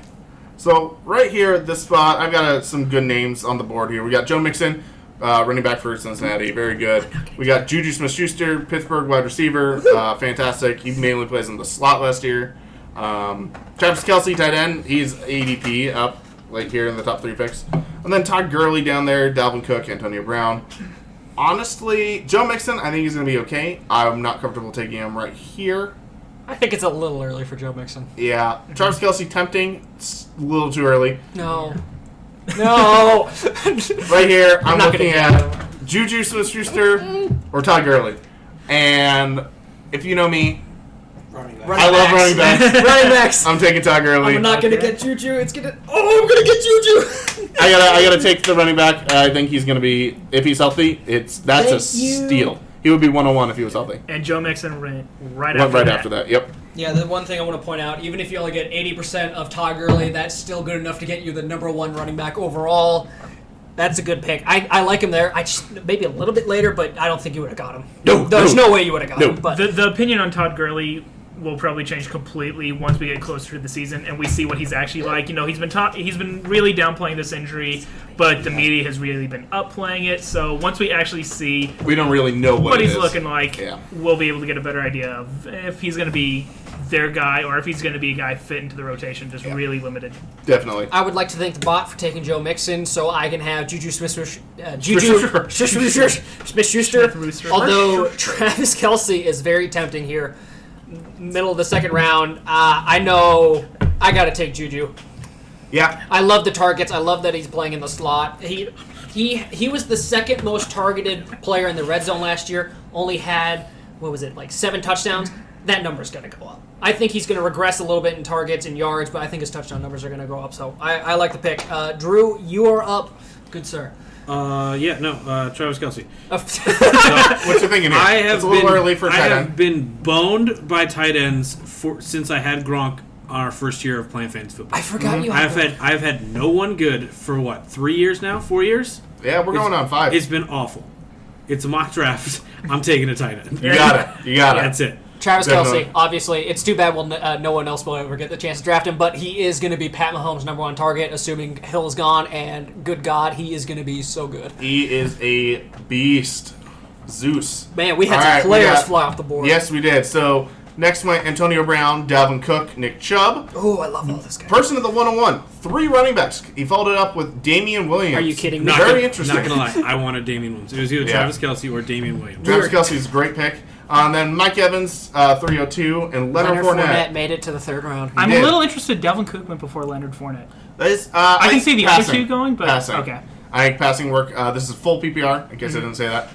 So, right here at this spot, I've got some good names on the board here. We got Joe Mixon, running back for Cincinnati. Very good. We got Juju Smith-Schuster, Pittsburgh wide receiver. Fantastic. He mainly plays in the slot last year. Travis Kelce, tight end. He's ADP up like here in the top 3 picks. And then Todd Gurley down there, Dalvin Cook, Antonio Brown. Honestly, Joe Mixon, I think he's going to be okay. I'm not comfortable taking him right here. I think it's a little early for Joe Mixon. Yeah. Travis Kelce, tempting. It's a little too early. No. No! Right here, I'm not looking gonna at Juju Smith-Schuster or Todd Gurley. And if you know me, Running back. I love running backs. Running backs. I'm taking Todd Gurley. I'm not gonna Okay. get Juju. I'm gonna get Juju. I gotta take the running back. I think he's gonna be, if he's healthy, that's a Thank you. steal. He would be 101 if he was healthy. And Joe Mixon ran right Went after right that. after that. Yep. Yeah, the one thing I want to point out, even if you only get 80% of Todd Gurley, that's still good enough to get you the number 1 running back overall. That's a good pick. I like him there. I just maybe a little bit later, but I don't think you would have got him. No, There's no. no way you would have got No. him. But The opinion on Todd Gurley will probably change completely once we get closer to the season and we see what he's actually like. He's been really downplaying this injury, but the media has really been upplaying it. So once we actually see We don't really know what it he's is. looking like, Yeah. we'll be able to get a better idea of if he's going to be their guy or if he's going to be a guy fit into the rotation, just really limited. Definitely. I would like to thank the bot for taking Joe Mixon, so I can have Juju Smith-Schuster. Smith-Rooster. Although Travis Kelce is very tempting here, middle of the second round. I know I got to take Juju. Yeah. I love the targets. I love that he's playing in the slot. He was the second most targeted player in the red zone last year. Only had, 7 touchdowns. That number's going to go up. I think he's going to regress a little bit in targets and yards, but I think his touchdown numbers are going to go up. So I like the pick. Drew, you are up. Good sir. Travis Kelce. What's your thinking here? I have it's a little been, early for I tight have end. been boned by tight ends since I had Gronk on our first year of playing fantasy football. I forgot you had I've had no one good for 3 years now, 4 years. Yeah, we're going on 5. It's been awful. It's a mock draft. I'm taking a tight end. You got it. You got it. That's it. Travis Definitely. Kelce, obviously, it's too bad no one else will ever get the chance to draft him, but he is going to be Pat Mahomes' number 1 target, assuming Hill's gone, and good God, he is going to be so good. He is a beast. Zeus. Man, we had All some right, we players got- fly off the board. Yes, we did. So Next went Antonio Brown, Dalvin Cook, Nick Chubb. Oh, I love all this guy. Person of the 101, 3 running backs. He followed it up with Damian Williams. Are you kidding me? Very interesting. Not gonna lie, I wanted Damian Williams. It was either Yeah. Travis Kelce or Damian Williams. Travis Kelce's a great pick. And then Mike Evans, 302, and Leonard Fournette. made it to the 3rd round. I'm did. a little interested. Delvin Cook went before Leonard Fournette. I can see the other two going, but passing. okay. I think passing work. This is full PPR, in case I didn't say that.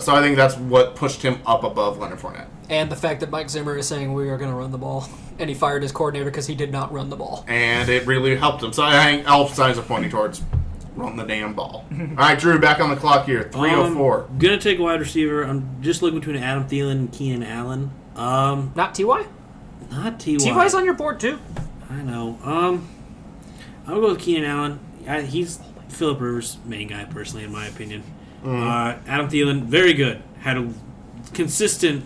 So I think that's what pushed him up above Leonard Fournette. And the fact that Mike Zimmer is saying we are going to run the ball. And he fired his coordinator because he did not run the ball. And it really helped him. So I think all signs are pointing towards run the damn ball. All right, Drew, back on the clock here. 304. Gonna take a wide receiver. I'm just looking between Adam Thielen and Keenan Allen. Not T.Y.? Not T.Y. T.Y.'s on your board, too. I know. I'll go with Keenan Allen. He's Phillip Rivers' main guy, personally, in my opinion. Adam Thielen, very good. Had a consistent,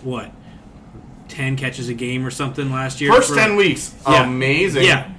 10 catches a game or something last year. First 10 weeks. Yeah. Amazing. Yeah.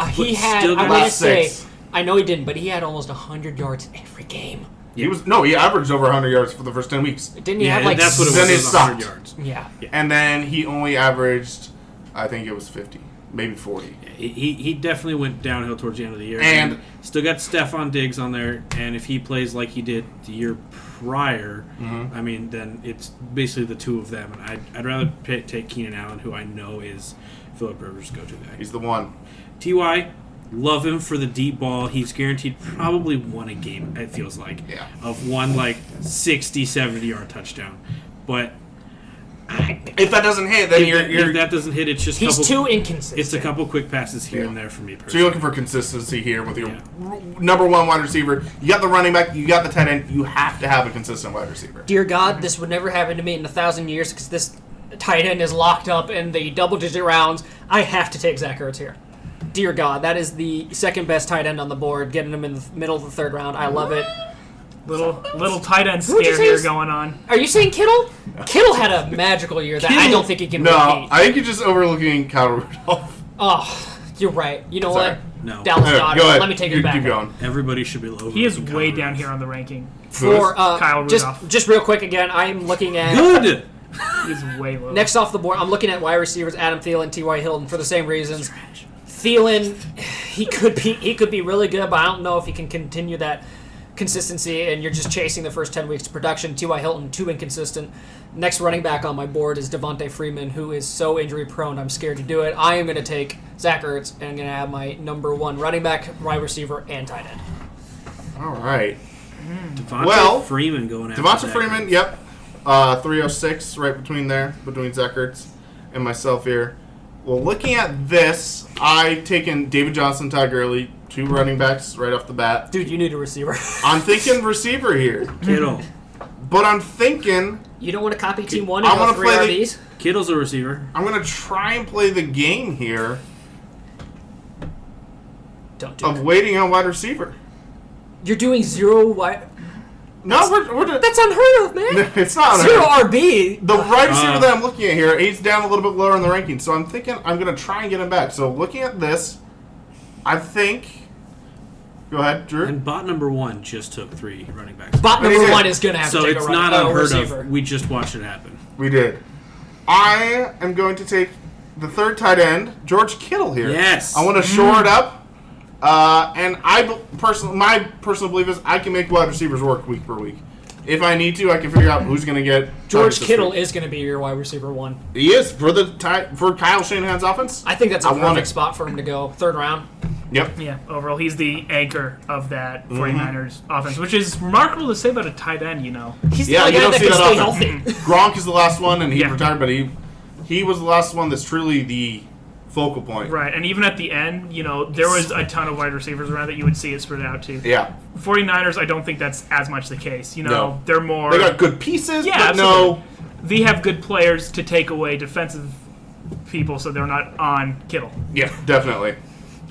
He had, still I got want to about say, 6. I know he didn't, but he had almost 100 yards every game. He averaged over 100 yards for the first 10 weeks. Didn't he Yeah, have like... that's what it was. Then it It was 100 stopped. yards. Yeah. And then he only averaged, I think it was 50, maybe 40. He definitely went downhill towards the end of the year. And- still got Stephon Diggs on there, and if he plays like he did the year prior, I mean, then it's basically the two of them. And I'd rather take Keenan Allen, who I know is Phillip Rivers' go-to guy. He's the one. T.Y., love him for the deep ball. He's guaranteed probably one a game, it feels like, Yeah. of one 60, 70-yard touchdown. But If that doesn't hit, then if that doesn't hit, it's just He's couple, too inconsistent. It's a couple quick passes here Yeah. and there for me So personally. you're looking for consistency here with your Yeah. number 1 wide receiver. You got the running back. You got the tight end. You have to have a consistent wide receiver. Dear God, this would never happen to me in 1,000 years because this tight end is locked up in the double-digit rounds. I have to take Zach Ertz here. Dear God, that is the second best tight end on the board, getting him in the middle of the 3rd round. I love it. Little tight end Who'd you scare say here is- going on. Are you saying Kittle? Kittle had a magical year that I don't think he can No, repeat. I think you're just overlooking Kyle Rudolph. Oh, you're right. You know Sorry. what? No. Dallas Anyway, Goddard. go ahead. Let me take You it back. Keep going. Everybody should be low. He is way down here on the ranking. For Kyle Rudolph. just real quick again, I am looking at Good. He's way low. next off the board. I'm looking at wide receivers Adam Thielen, T.Y. Hilton for the same reasons. Thielen, he could be really good, but I don't know if he can continue that consistency. And you're just chasing the first 10 weeks of production. T.Y. Hilton too inconsistent. Next running back on my board is Devontae Freeman, who is so injury prone. I'm scared to do it. I am going to take Zach Ertz, and I'm going to have my number 1 running back, wide receiver, and tight end. All right. Devontae Freeman going after Devonta Zach Freeman, Ertz. yep. 306, right between Zach Ertz and myself here. Well, looking at this, I've taken David Johnson, Todd Gurley, 2 running backs right off the bat. Dude, you need a receiver. I'm thinking receiver here. Kittle. But I'm thinking You don't want to copy Team 1 I and go wanna 3 play the- RBs? Kittle's a receiver. I'm going to try and play the game here Don't do of it. waiting on wide receiver. You're doing 0 wide... No, we're That's unheard of, man. it's not. 0 RB. The right receiver that I'm looking at here, he's down a little bit lower in the ranking, so I'm thinking I'm going to try and get him back. So looking at this, I think... Go ahead, Drew. And bot number 1 just took 3 running backs. Bot But he number did. 1 is going to have So to take it's a not unheard receiver. of. We just watched it happen. We did. I am going to take the 3rd tight end, George Kittle here. Yes. I want to shore it up. And my personal belief is I can make wide receivers work week per week. If I need to, I can figure out who's going to get George targets this Kittle week. is going to be your wide receiver 1. He is for for Kyle Shanahan's offense. I think that's a I want perfect it. spot for him to go. 3rd round. Yep. Yeah, overall, he's the anchor of that 49ers offense, which is remarkable to say about a tight end, you know. He's the Yeah, only you guy don't that see can that stay often. healthy. Gronk is the last one, and he Yeah. retired, but he was the last one that's truly the focal point. Right, and even at the end, you know, there was a ton of wide receivers around that you would see it spread out to. Yeah. 49ers, I don't think that's as much the case. You know, No. they're more... They got good pieces, Yeah, but no. They have good players to take away defensive people, so they're not on Kittle. Yeah, definitely.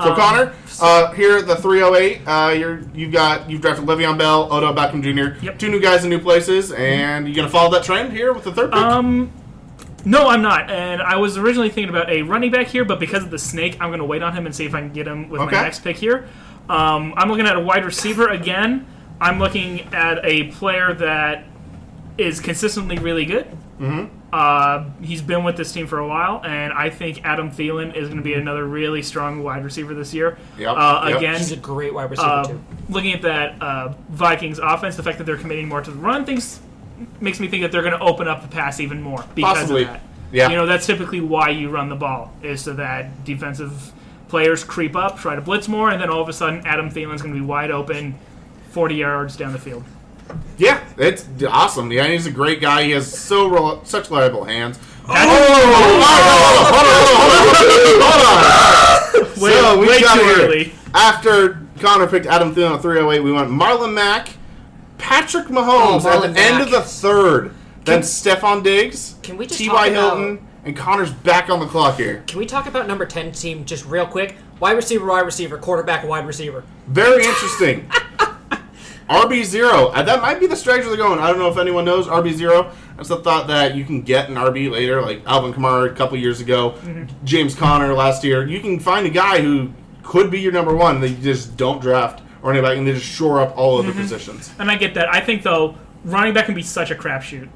So Connor, here at the 308, you've drafted Le'Veon Bell, Odell Beckham Jr. Yep. 2 new guys in new places, and you gonna follow that trend here with the 3rd pick? No, I'm not. And I was originally thinking about a running back here, but because of the snake, I'm going to wait on him and see if I can get him with Okay. my next pick here. I'm looking at a wide receiver again. I'm looking at a player that is consistently really good. He's been with this team for a while, and I think Adam Thielen is going to be another really strong wide receiver this year. Yep. Again, He's a great wide receiver, too. looking at that Vikings offense, the fact that they're committing more to the run things makes me think that they're going to open up the pass even more because Possibly. of that. Yeah. That's typically why you run the ball, is so that defensive players creep up, try to blitz more, and then all of a sudden Adam Thielen's going to be wide open 40 yards down the field. Yeah, it's awesome. Yeah, he's a great guy. He has such reliable hands. Hold on. So Way we got too here. early. After Connor picked Adam Thielen at 308, we went Marlon Mack, Patrick Mahomes at Marlon the end Mack. of the third. Then Stephon Diggs, Can we just T.Y. talk Hilton, and Connor's back on the clock here. Can we talk about number 10 team just real quick? Wide receiver, quarterback, wide receiver. Very interesting. RB0. That might be the strategy they're going. I don't know if anyone knows RB0. That's the thought that you can get an RB later, like Alvin Kamara a couple years ago, James Conner last year. You can find a guy who could be your number one that you just don't draft or anybody, and they just shore up all of the positions. And I get that. I think, though, running back can be such a crapshoot.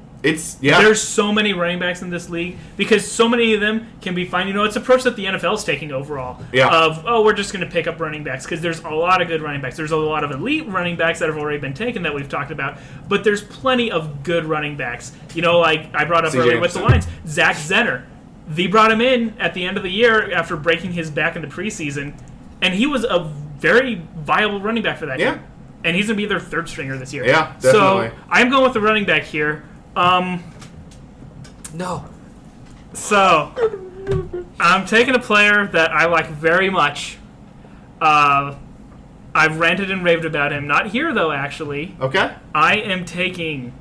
Yeah. There's so many running backs in this league because so many of them can be fine. It's an approach that the NFL is taking overall. Yeah. We're just going to pick up running backs because there's a lot of good running backs. There's a lot of elite running backs that have already been taken that we've talked about, but there's plenty of good running backs. Like I brought up C.J. earlier with the Anderson. Lions, Zach Zenner. They brought him in at the end of the year after breaking his back in the preseason, and he was a very viable running back for that Yeah. team. And he's going to be their third stringer this year. Yeah, definitely. So I'm going with the running back here. No. So, I'm taking a player that I like very much. I've ranted and raved about him. Not here, though, actually. Okay. I am taking,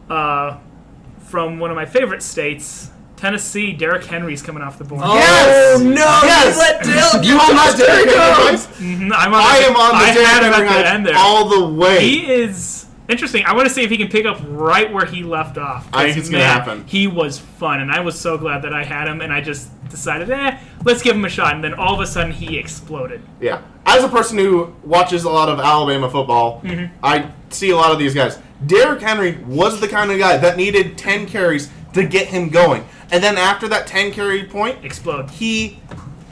from one of my favorite states, Tennessee. Derrick Henry's coming off the board. Yes! Oh, no. Yes! You let Dale You on my Derrick Henry vibes? I am on the had Derrick him Henry at the hype end there. all the way. He is interesting. I want to see if he can pick up right where he left off. I think it's going to happen. He was fun, and I was so glad that I had him, and I just decided, let's give him a shot. And then all of a sudden, he exploded. Yeah. As a person who watches a lot of Alabama football, I see a lot of these guys. Derrick Henry was the kind of guy that needed 10 carries to get him going. And then after that 10-carry point, Explode. he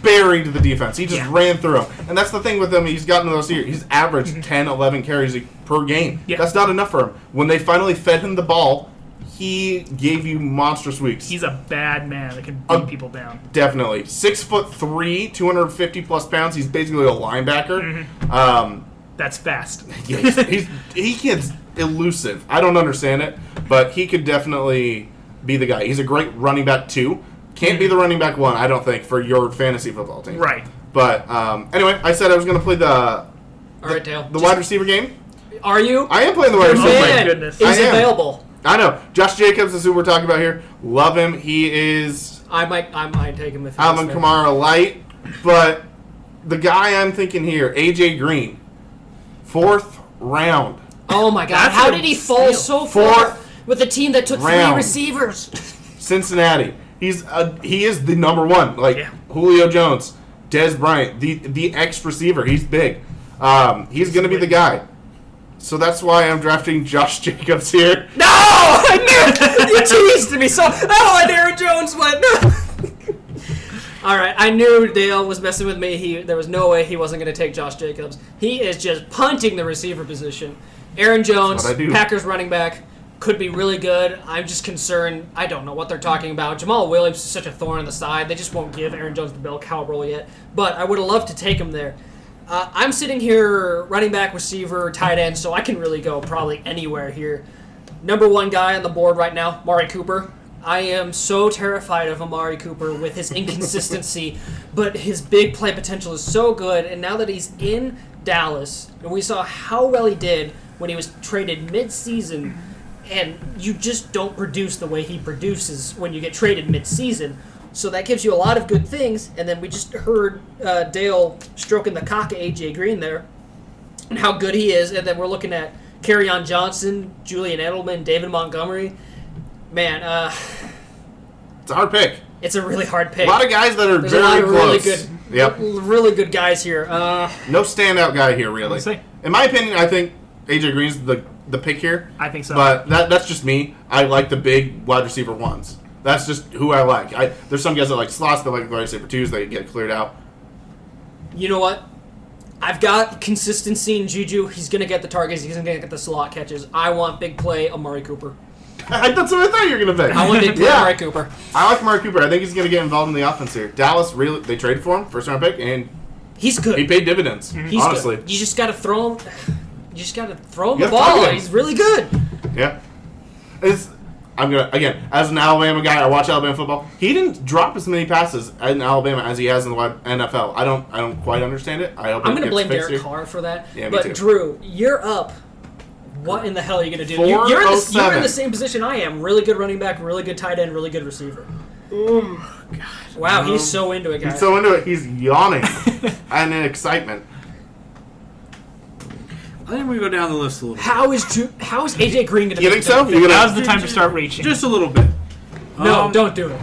buried the defense. He just Yeah. ran through him. And that's the thing with him. He's gotten those years. He's averaged 10, 11 carries per game. Yeah. That's not enough for him. When they finally fed him the ball, he gave you monstrous weeks. He's a bad man that can beat people down. Definitely. 6'3", 250-plus pounds. He's basically a linebacker. That's fast. Yeah, he gets elusive. I don't understand it, but he could definitely be the guy. He's a great running back, too. Can't be the running back one, I don't think, for your fantasy football team. Right. But anyway, I said I was going to play the All right, Dale. wide receiver game. Are you? I am playing the wide receiver Oh, my game. Man, goodness. Is I am. available. I know. Josh Jacobs is who we're talking about here. Love him. He is I might take him if he Alvin was there. Kamara light. But the guy I'm thinking here, A.J. Green, 4th round. Oh my God! That's How a did he fall steal. so far Fourth with a team that took round. 3 receivers? Cincinnati. He is the number one. Like Yeah. Julio Jones, Dez Bryant, the X receiver. He's big. He's going to be the guy. So that's why I'm drafting Josh Jacobs here. No! I knew you teased me so. Oh, and Aaron Jones went. No. All right, I knew Dale was messing with me. There was no way he wasn't going to take Josh Jacobs. He is just punting the receiver position. Aaron Jones, what I do. Packers running back, could be really good. I'm just concerned. I don't know what they're talking about. Jamal Williams is such a thorn in the side. They just won't give Aaron Jones the bell cow role yet. But I would have loved to take him there. I'm sitting here, running back, receiver, tight end, so I can really go probably anywhere here. Number one guy on the board right now, Amari Cooper. I am so terrified of Amari Cooper with his inconsistency, but his big play potential is so good. And now that he's in Dallas, and we saw how well he did when he was traded mid-season, and you just don't produce the way he produces when you get traded mid-season. So that gives you a lot of good things. And then we just heard Dale stroking the cock at A.J. Green there and how good he is. And then we're looking at Kerryon Johnson, Julian Edelman, David Montgomery. Man, It's a hard pick. it's a really hard A pick. lot of guys that are There's a very lot of close. really good, Yep. really good guys here. No standout guy here, really. Let's see. In my opinion, I think A.J. Green's the pick here. I think so. But that's just me. I like the big wide receiver ones. That's just who I like. There's some guys that like slots that like wide receiver twos that get cleared out. You know what? I've got consistency in Juju. He's going to get the targets. He's going to get the slot catches. I want big play Amari Cooper. That's what I thought you were going to pick. I want big play Amari Cooper. I like Amari Cooper. I think he's going to get involved in the offense here. Dallas, really, they traded for him, first round pick, and he's good. he paid dividends, He's honestly. good. You just got to throw him. You just got to throw him You the gotta ball. target him. He's really good. Yeah. I'm gonna again as an Alabama guy. I watch Alabama football. He didn't drop as many passes in Alabama as he has in the NFL. I don't quite understand it. I hope I'm it going to gets blame fixed Derek here. Carr for that. Yeah, me but too. Drew, you're up. What in the hell are you going to do? You're in the same position I am. Really good running back, really good tight end, really good receiver. Oh, God. Wow, he's so into it, guys. He's so into it. He's yawning and in excitement. I think we go down the list a little bit. How is AJ Green going to You think so? You're gonna- Now's the time to start reaching. Just a little bit. No, don't do it.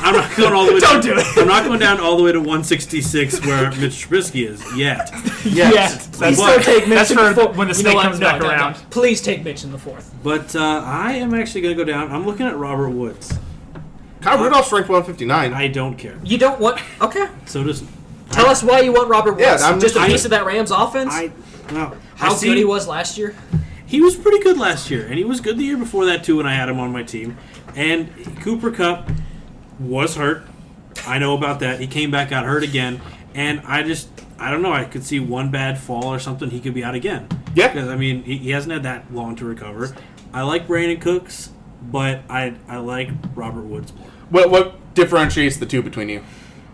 I'm not going all the way. Don't do it. I'm not going down all the way to 166 where Mitch Trubisky is yet. Yes. Please That's, don't take Mitch that's in for the fourth. when the You snake know what? comes back No. around. Please take Mitch in the fourth. But I am actually going to go down. I'm looking at Robert Woods. Kyle Rudolph's ranked 159. I don't care. You don't want... Okay. So does Tell us why you want Robert Woods. Yeah, I'm- just a I- piece of that Rams offense? well, How I see, good he was last year? He was pretty good last year, and he was good the year before that too when I had him on my team. And Cooper Kupp was hurt. I know about that. He came back, got hurt again, and I don't know. I could see one bad fall or something. He could be out again. Yeah. Because, I mean, he hasn't had that long to recover. I like Brandon Cooks, but I like Robert Woods more. What differentiates the two between you?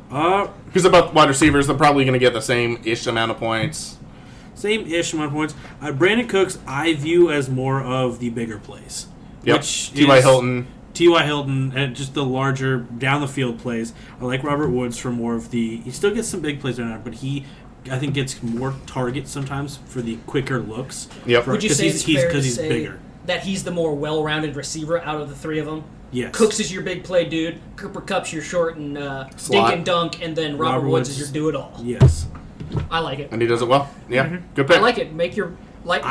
Because about wide receivers, they're probably going to get the same-ish amount of points. Same-ish amount of points. Brandon Cooks, I view as more of the bigger plays. Yep. Which T.Y. is Hilton. T.Y. Hilton, and just the larger down-the-field plays. I like Robert Woods for more of the... He still gets some big plays right now, but he, I think, gets more targets sometimes for the quicker looks. Yep. Would you Because say it's fair to he's say bigger. that he's the more well-rounded receiver out of the three of them? Yes. Cooks is your big play dude. Cooper Kupp's your short and dink Slot. and dunk, and then Robert Woods is your do-it-all. Yes. I like it. And he does it well. Yeah. Good pick. I like it. Make your like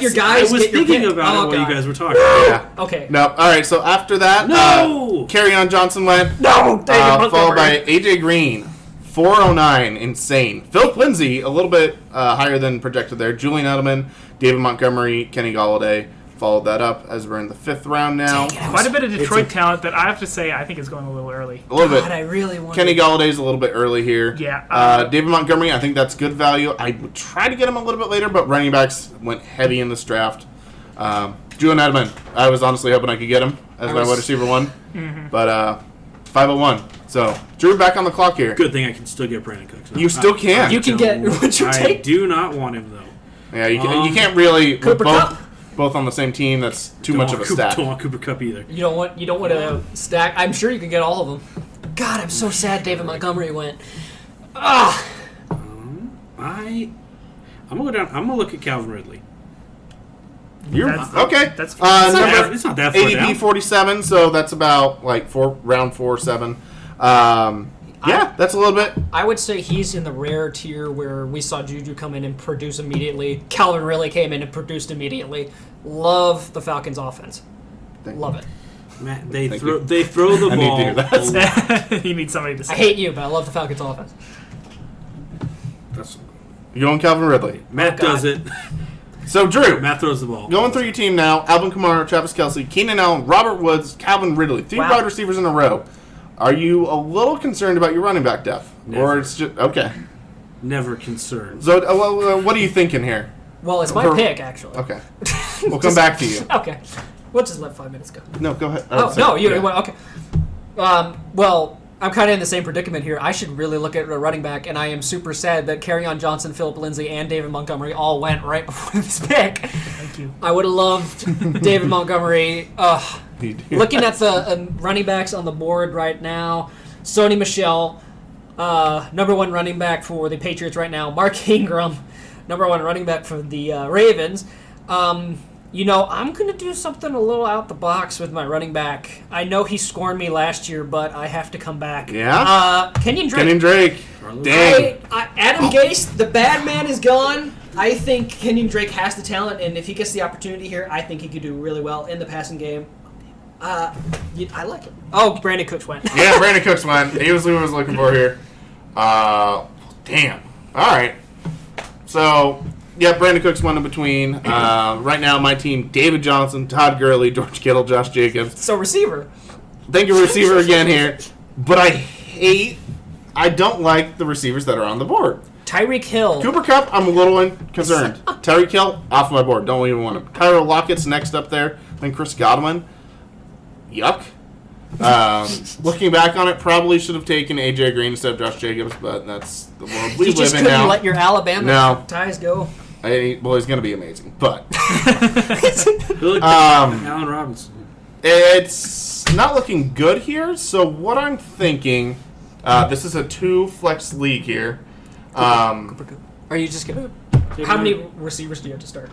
your guys. I was get your thinking pick. about Oh, it while God. you guys were talking. Yeah. Okay. No. All right. So after that, No! Carryon Johnson went. No, David Followed by Montgomery. AJ Green, 409, insane. Philip Lindsay, a little bit higher than projected there. Julian Edelman, David Montgomery, Kenny Galladay followed that up as we're in the 5th round now. Quite a bit of Detroit talent that I have to say I think is going a little early. A little God, I bit. really want. Kenny Galladay's a little bit early here. Yeah, David Montgomery, I think that's good value. I would try to get him a little bit later, but running backs went heavy in this draft. Julian Edelman, I was honestly hoping I could get him as my wide receiver one, but 501. So Drew, back on the clock here. Good thing I can still get Brandon Cooks. You still can. You can get what you I take. do not want him, though. Yeah, you can't really Cooper Kupp? both on the same team. That's too Don't much want of a Cooper, stack. Don't want Cooper Kupp either. You don't want to stack. I'm sure you can get all of them. God, I'm so sad David Montgomery went. Ah, I'm gonna go down. I'm gonna look at Calvin Ridley. You're That's- okay. that's- Number It's not that far ADP down. 47, so that's about like round 4-7. Yeah, that's a little bit. I would say he's in the rare tier where we saw Juju come in and produce immediately. Calvin really came in and produced immediately. Love the Falcons' offense. Love it. Matt, they Thank throw you. they throw the I need ball. to hear that. you need somebody to say. I hate you, but I love the Falcons' offense. That's- You're going Calvin Ridley. Matt Oh, God. does it. So Drew, Matt throws the ball. going through your team now: Alvin Kamara, Travis Kelce, Keenan Allen, Robert Woods, Calvin Ridley. 3 Wow. wide receivers in a row. Are you a little concerned about your running back depth, Never. or it's just okay? Never concerned. So, what are you thinking here? Well, it's my For- pick, actually. Okay, we'll come back to you. Okay. We'll just let 5 minutes go. No, go ahead. Oh, sorry. no, you Yeah. well, okay. Well, I'm kind of in the same predicament here. I should really look at a running back, and I am super sad that Carryon Johnson, Philip Lindsay, and David Montgomery all went right before this pick. Thank you. I would have loved David Montgomery. Looking at the running backs on the board right now, Sony Michel, number 1 running back for the Patriots right now. Mark Ingram, number 1 running back for the Ravens. I'm going to do something a little out the box with my running back. I know he scorned me last year, but I have to come back. Yeah? Kenyon Drake. Kenyon Drake. Dang. Adam Gase, the bad man is gone. I think Kenyon Drake has the talent, and if he gets the opportunity here, I think he could do really well in the passing game. I like it. Oh, Brandon Cooks went. Yeah, Brandon Cooks went. He was who I was looking for here. Damn. All right. So, yeah, Brandon Cooks went in between. Right now, my team, David Johnson, Todd Gurley, George Kittle, Josh Jacobs. So receiver. Thank you, receiver, again here. But I don't like the receivers that are on the board. Tyreek Hill. Cooper Kupp, I'm a little concerned. Tyreek Hill, off my board. Don't even want him. Tyler Lockett's next up there. Then Chris Godwin. Yuck. Looking back on it, probably should have taken A.J. Green instead of Josh Jacobs, but that's the world we You live just in couldn't now. let your Alabama ties go. Well, he's going to be amazing. But Look, Allen Robinson. it's not looking good here. So what I'm thinking, this is a 2-flex league here. Are you just gonna? How many receivers do you have to start?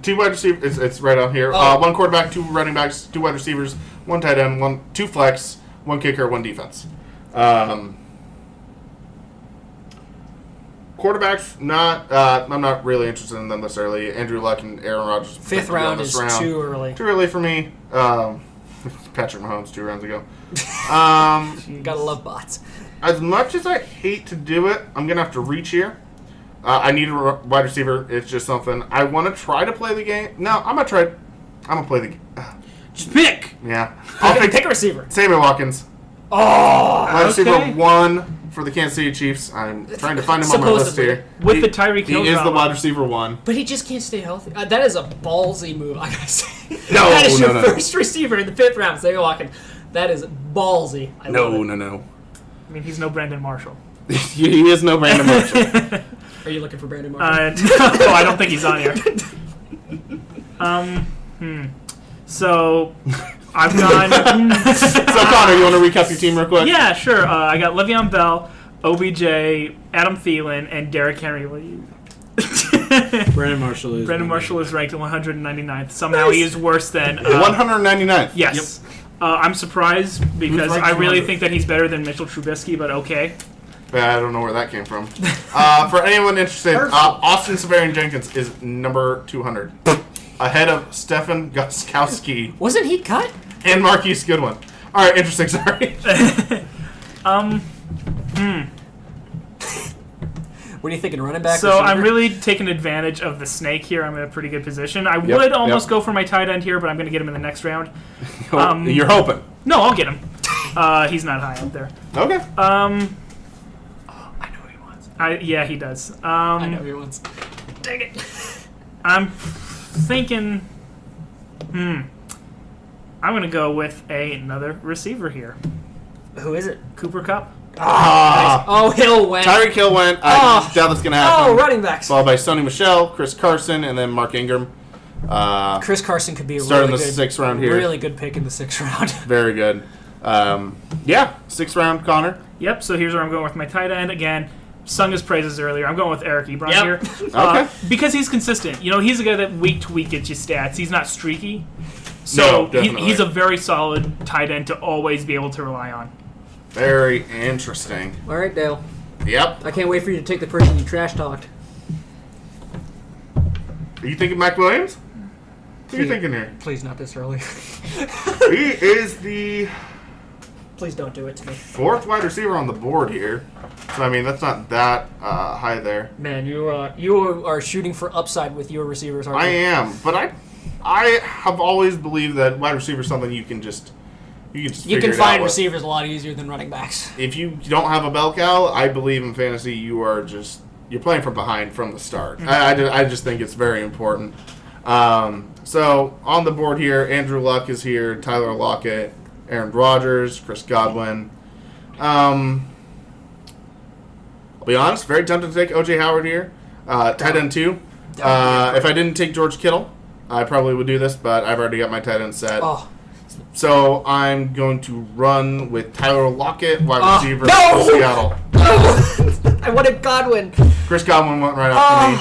2 wide receivers. It's right out here. Oh. 1 quarterback, 2 running backs, 2 wide receivers, 1 tight end, 2 flex, 1 kicker, 1 defense. Quarterbacks, I'm not really interested in them this early. Andrew Luck and Aaron Rodgers. 5th round is too early. Too early for me. Patrick Mahomes 2 rounds ago. You gotta love bots. As much as I hate to do it, I'm going to have to reach here. I need a wide receiver. It's just something. I want to try to play the game. No, I'm going to play the game. Just pick. Yeah. I'll Pick a receiver. Sammy Watkins. Oh, Wide receiver okay. 1 for the Kansas City Chiefs. I'm trying to find him on my list Supposedly. here. With the Tyreek Hill He is the drama. wide receiver 1. but he just can't stay healthy. That is a ballsy move, I gotta say. No, that is your no. first receiver in the 5th round. Sammy Watkins. That is ballsy. I love it. No. I mean, he's no Brandon Marshall. He is no Brandon Marshall. Are you looking for Brandon Marshall? No, I don't think he's on here. So, I've gone... So, Connor, you want to recap your team real quick? Yeah, sure. I got Le'Veon Bell, OBJ, Adam Thielen, and Derrick Henry. Brandon Marshall is. Brandon Marshall is ranked 199th. Somehow he is worse than... 199th. Yes. I'm surprised because ranked I really 200? think that he's better than Mitchell Trubisky, but okay. I don't know where that came from. For anyone interested, Austin Severian Jenkins is number 200. Ahead of Stefan Gostkowski Wasn't he cut? and Marquise Goodwin. All right, interesting, sorry. What are you thinking, running back? So receiver? I'm really taking advantage of the snake here. I'm in a pretty good position. I Yep, would almost yep. go for my tight end here, but I'm going to get him in the next round. You're hoping. No, I'll get him. He's not high up there. Okay. I know what he wants. Yeah, he does. I know what he wants. Dang it. I'm thinking. I'm going to go with another receiver here. Who is it? Cooper Kupp. Oh, Hill went. Tyreek Hill went. I doubt that's going to happen. Oh, running backs. Followed by Sony Michel, Chris Carson, and then Mark Ingram. Chris Carson could be a Starting really the good, 6th round here. Really good pick in the 6th round. Very good. 6th round, Connor. Yep, so here's where I'm going with my tight end. Again, sung his praises earlier. I'm going with Eric Ebron Yep. here. Okay. Because he's consistent. You know, he's a guy that week to week gets you stats. He's not streaky. No, So definitely. he's a very solid tight end to always be able to rely on. Very interesting. All right, Dale. Yep. I can't wait for you to take the person you trash talked. Are you thinking Mike Williams? Who are you thinking here? Please, not this early. He is the Please don't do it to me. 4th wide receiver on the board here. So, I mean, that's not that high there. Man, you are shooting for upside with your receivers, aren't I you? am. But I have always believed that wide receiver is something you can You figure can it find out with. receivers a lot easier than running backs. If you don't have a bell cow, I believe in fantasy you're playing from behind from the start. I just think it's very important. So on the board here, Andrew Luck is here, Tyler Lockett, Aaron Rodgers, Chris Godwin. I'll be honest, very tempted to take O.J. Howard here. Tight end 2. If I didn't take George Kittle, I probably would do this, but I've already got my tight end set. Oh, So I'm going to run with Tyler Lockett, wide receiver no! for Seattle. I wanted Godwin. Chris Godwin went right up to me.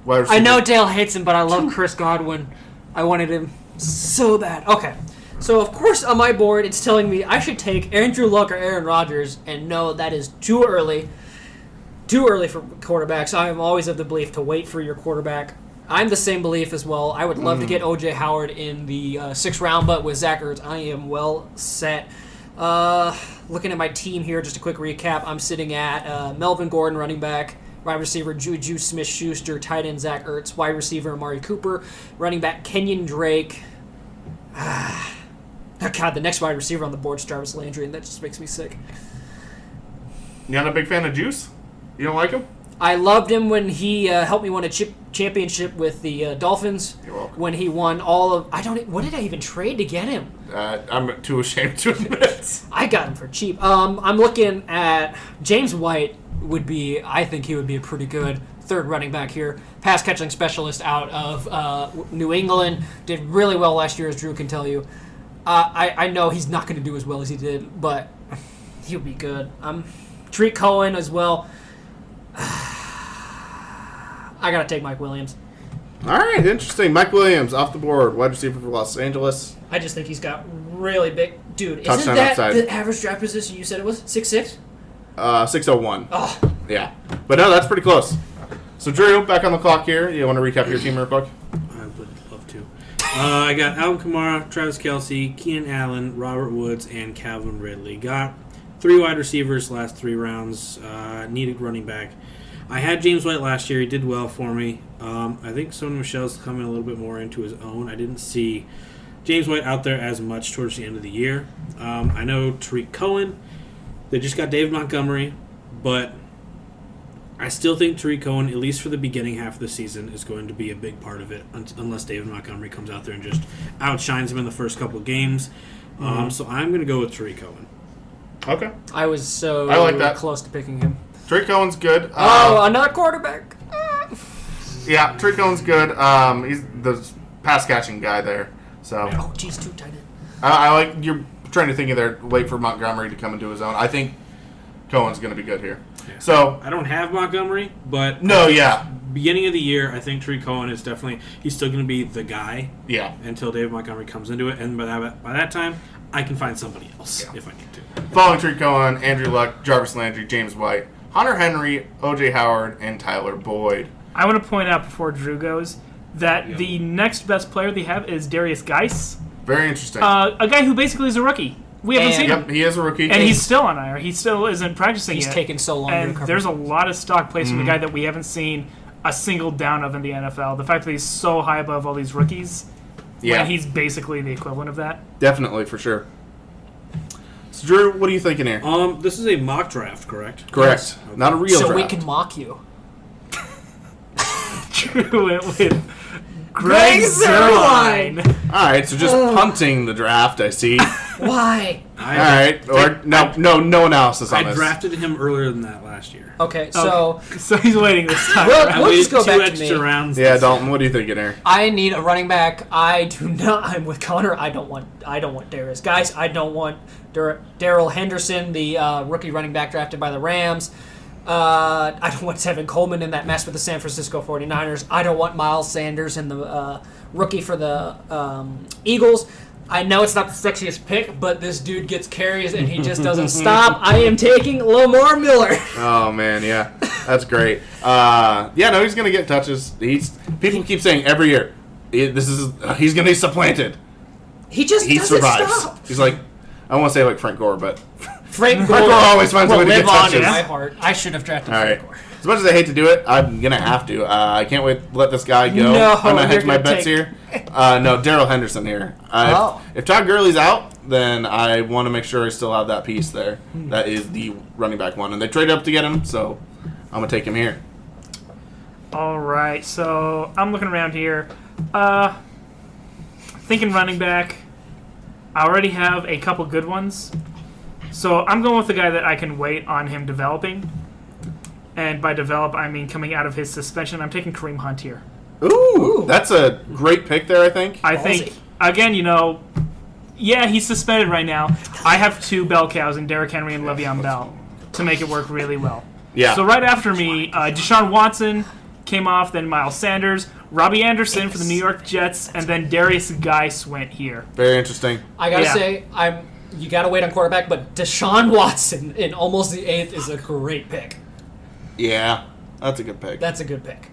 Wide receiver. I know Dale hates him, but I love Chris Godwin. I wanted him so bad. Okay. So, of course, on my board, it's telling me I should take Andrew Luck or Aaron Rodgers, and no, that is too early. Too early for quarterbacks. I am always of the belief to wait for your quarterback. I'm the same belief as well. I would love to get O.J. Howard in the 6th round, but with Zach Ertz, I am well set. Looking at my team here, just a quick recap. I'm sitting at Melvin Gordon, running back, wide receiver Juju Smith-Schuster, tight end Zach Ertz, wide receiver Amari Cooper, running back Kenyon Drake. Oh, God, the next wide receiver on the board is Jarvis Landry, and that just makes me sick. You're not a big fan of Juice? You don't like him? I loved him when he helped me win a championship with the Dolphins. You're welcome. When he won all of... What did I even trade to get him? I'm too ashamed to admit. I got him for cheap. I'm looking at James White. I think he would be a pretty good third running back here. Pass catching specialist out of New England. Did really well last year, as Drew can tell you. I know he's not going to do as well as he did, but he would be good. Tariq Cohen as well. I got to take Mike Williams. All right, interesting. Mike Williams off the board, wide receiver for Los Angeles. I just think he's got really big... Dude, Touchdown isn't that upside. the average draft position you said it was? 6'6"? 601. Oh, Yeah. But no, that's pretty close. So, Drew, back on the clock here. You want to recap your team real quick? I would love to. I got Alvin Kamara, Travis Kelce, Keenan Allen, Robert Woods, and Calvin Ridley. Got 3 wide receivers last 3 rounds. Needed running back. I had James White last year. He did well for me. I think Sony Michel's coming a little bit more into his own. I didn't see James White out there as much towards the end of the year. I know Tariq Cohen. They just got David Montgomery, but I still think Tariq Cohen, at least for the beginning half of the season, is going to be a big part of it unless David Montgomery comes out there and just outshines him in the first couple of games. So I'm going to go with Tariq Cohen. Okay. I was I like that. close to picking him. Tariq Cohen's good. Another quarterback. Yeah, Tariq Cohen's good. He's the pass-catching guy there. So Oh, geez, too tight end. I like you're trying to think of there. Wait for Montgomery to come into his own. I think Cohen's going to be good here. Yeah. So I don't have Montgomery, but beginning of the year, I think Tariq Cohen is he's still going to be the guy. Yeah. Until David Montgomery comes into it, and by that time, I can find somebody else if I need to. Following Tariq Cohen, Andrew Luck, Jarvis Landry, James White, Hunter Henry, O.J. Howard, and Tyler Boyd. I want to point out before Drew goes that the next best player they have is Darius Geis, Very interesting. a guy who basically is a rookie. We haven't seen him. Yep, he is a rookie. And he's still on IR. He still isn't practicing He's yet. taken so long to And recover. there's a lot of stock placed from the guy that we haven't seen a single down of in the NFL. The fact that he's so high above all these rookies, when he's basically the equivalent of that. Definitely, for sure. So, Drew, what are you thinking here? This is a mock draft, correct? Correct. Okay. Not a real so draft. we can mock you. Drew went with Greg Zerline. All right, so just punting the draft, I see. Why? All right, or no analysis on I this. drafted him earlier than that last year. Okay, so So he's waiting this time. Well, right? we'll just go 2 back to extra me. rounds. Yeah, Dalton, what are you thinking here? I need a running back. I'm with Connor. I don't want Darius. Guys, I don't want Darrell Henderson, the rookie running back drafted by the Rams. I don't want Tevin Coleman in that mess with the San Francisco 49ers. I don't want Miles Sanders in the rookie for the Eagles. I know it's not the sexiest pick, but this dude gets carries and he just doesn't stop. I am taking Lamar Miller. Oh man, yeah, that's great. No, he's gonna get touches. People keep saying every year, he's gonna be supplanted. He just He doesn't survives. stop. He's like, I want to say like Frank Gore, but Frank Gore always finds a will way to live get on touches. in my heart. I should have drafted all Frank right. Gore. As much as I hate to do it, I'm gonna have to. I can't wait to let this guy go. No, I'm gonna hedge you're my gonna bets take- here. No, Darrell Henderson here. If Todd Gurley's out, then I want to make sure I still have that piece there. That is the running back one, and they traded up to get him, so I'm gonna take him here. All right, so I'm looking around here. Thinking running back. I already have a couple good ones. So I'm going with the guy that I can wait on him developing. And by develop, I mean coming out of his suspension. I'm taking Kareem Hunt here. Ooh, that's a great pick there, I think. I think, again, he's suspended right now. I have 2 bell cows in Derrick Henry and Le'Veon Bell to make it work really well. Yeah. So right after me, Deshaun Watson came off, then Miles Sanders, Robbie Anderson for the New York Jets, and then Darius Geis went here. Very interesting. I gotta say, you gotta wait on quarterback, but Deshaun Watson in almost the 8th is a great pick. Yeah, that's a good pick. That's a good pick.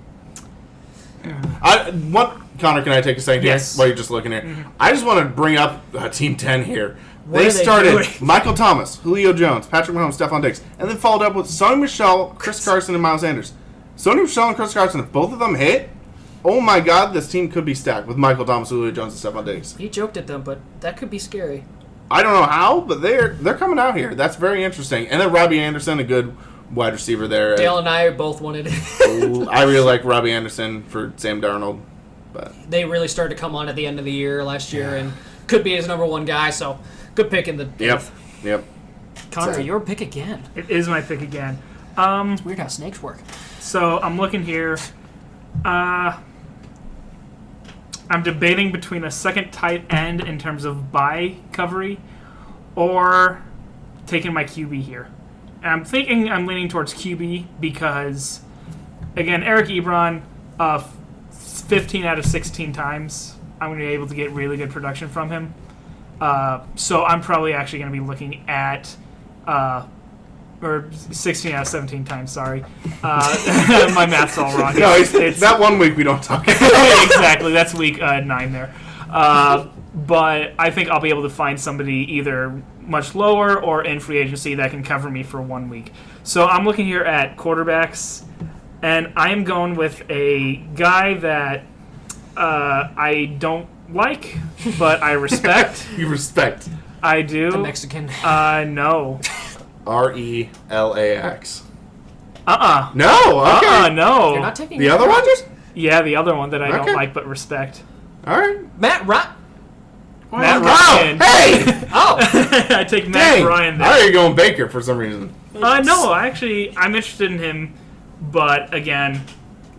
Connor, can I take a second Yes. here while you're just looking here? I just want to bring up Team 10 here. What They are they started doing? Michael Thomas, Julio Jones, Patrick Mahomes, Stephon Diggs, and then followed up with Sonny Michel, Chris Carson, and Miles Sanders. Sonny Michel and Chris Carson, if both of them hit, oh my God, this team could be stacked with Michael Thomas, Julio Jones, and Stephon Diggs. He joked at them, but that could be scary. I don't know how, but they're coming out here. That's very interesting. And then Robbie Anderson, a good wide receiver there. Dale and I both wanted it. I really like Robbie Anderson for Sam Darnold. But They really started to come on at the end of the year last year and could be his number one guy, so good pick in the Yep. Connor, So- your pick again. It is my pick again. It's weird how snakes work. So I'm looking here. I'm debating between a second tight end in terms of bye covery or taking my QB here. And I'm thinking I'm leaning towards QB because, again, Eric Ebron, 15 out of 16 times, I'm going to be able to get really good production from him. So I'm probably actually going to be looking at, or 16 out of 17 times, sorry. My math's all wrong. No, it's that 1 week we don't talk. Exactly, that's week 9 there. But I think I'll be able to find somebody either much lower or in free agency that can cover me for 1 week. So I'm looking here at quarterbacks, and I'm going with a guy that I don't like, but I respect. You respect. I do. The Mexican. No. RELAX. No. No. No. You're not taking The other one? Yeah, the other one that I Okay. don't like but respect. All right. Matt Ryan. Matt Oh, Ryan. hey! Oh, I take Matt Dang. Ryan I there. thought you were going Baker for some reason. No, actually, I'm interested in him, but again,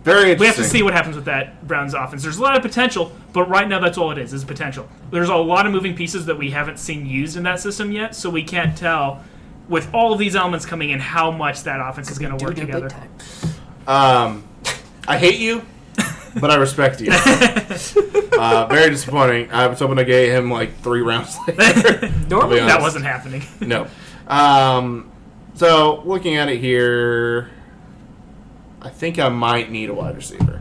Very interesting. we have to see what happens with that Browns offense. There's a lot of potential, but right now that's all it is potential. There's a lot of moving pieces that we haven't seen used in that system yet, so we can't tell, with all of these elements coming in, how much that offense is going to work dude, together. big time. I hate you, but I respect you. Very disappointing. I was hoping to get him like 3 rounds later. Normally, honest. That wasn't happening. No. So, looking at it here, I think I might need a wide receiver.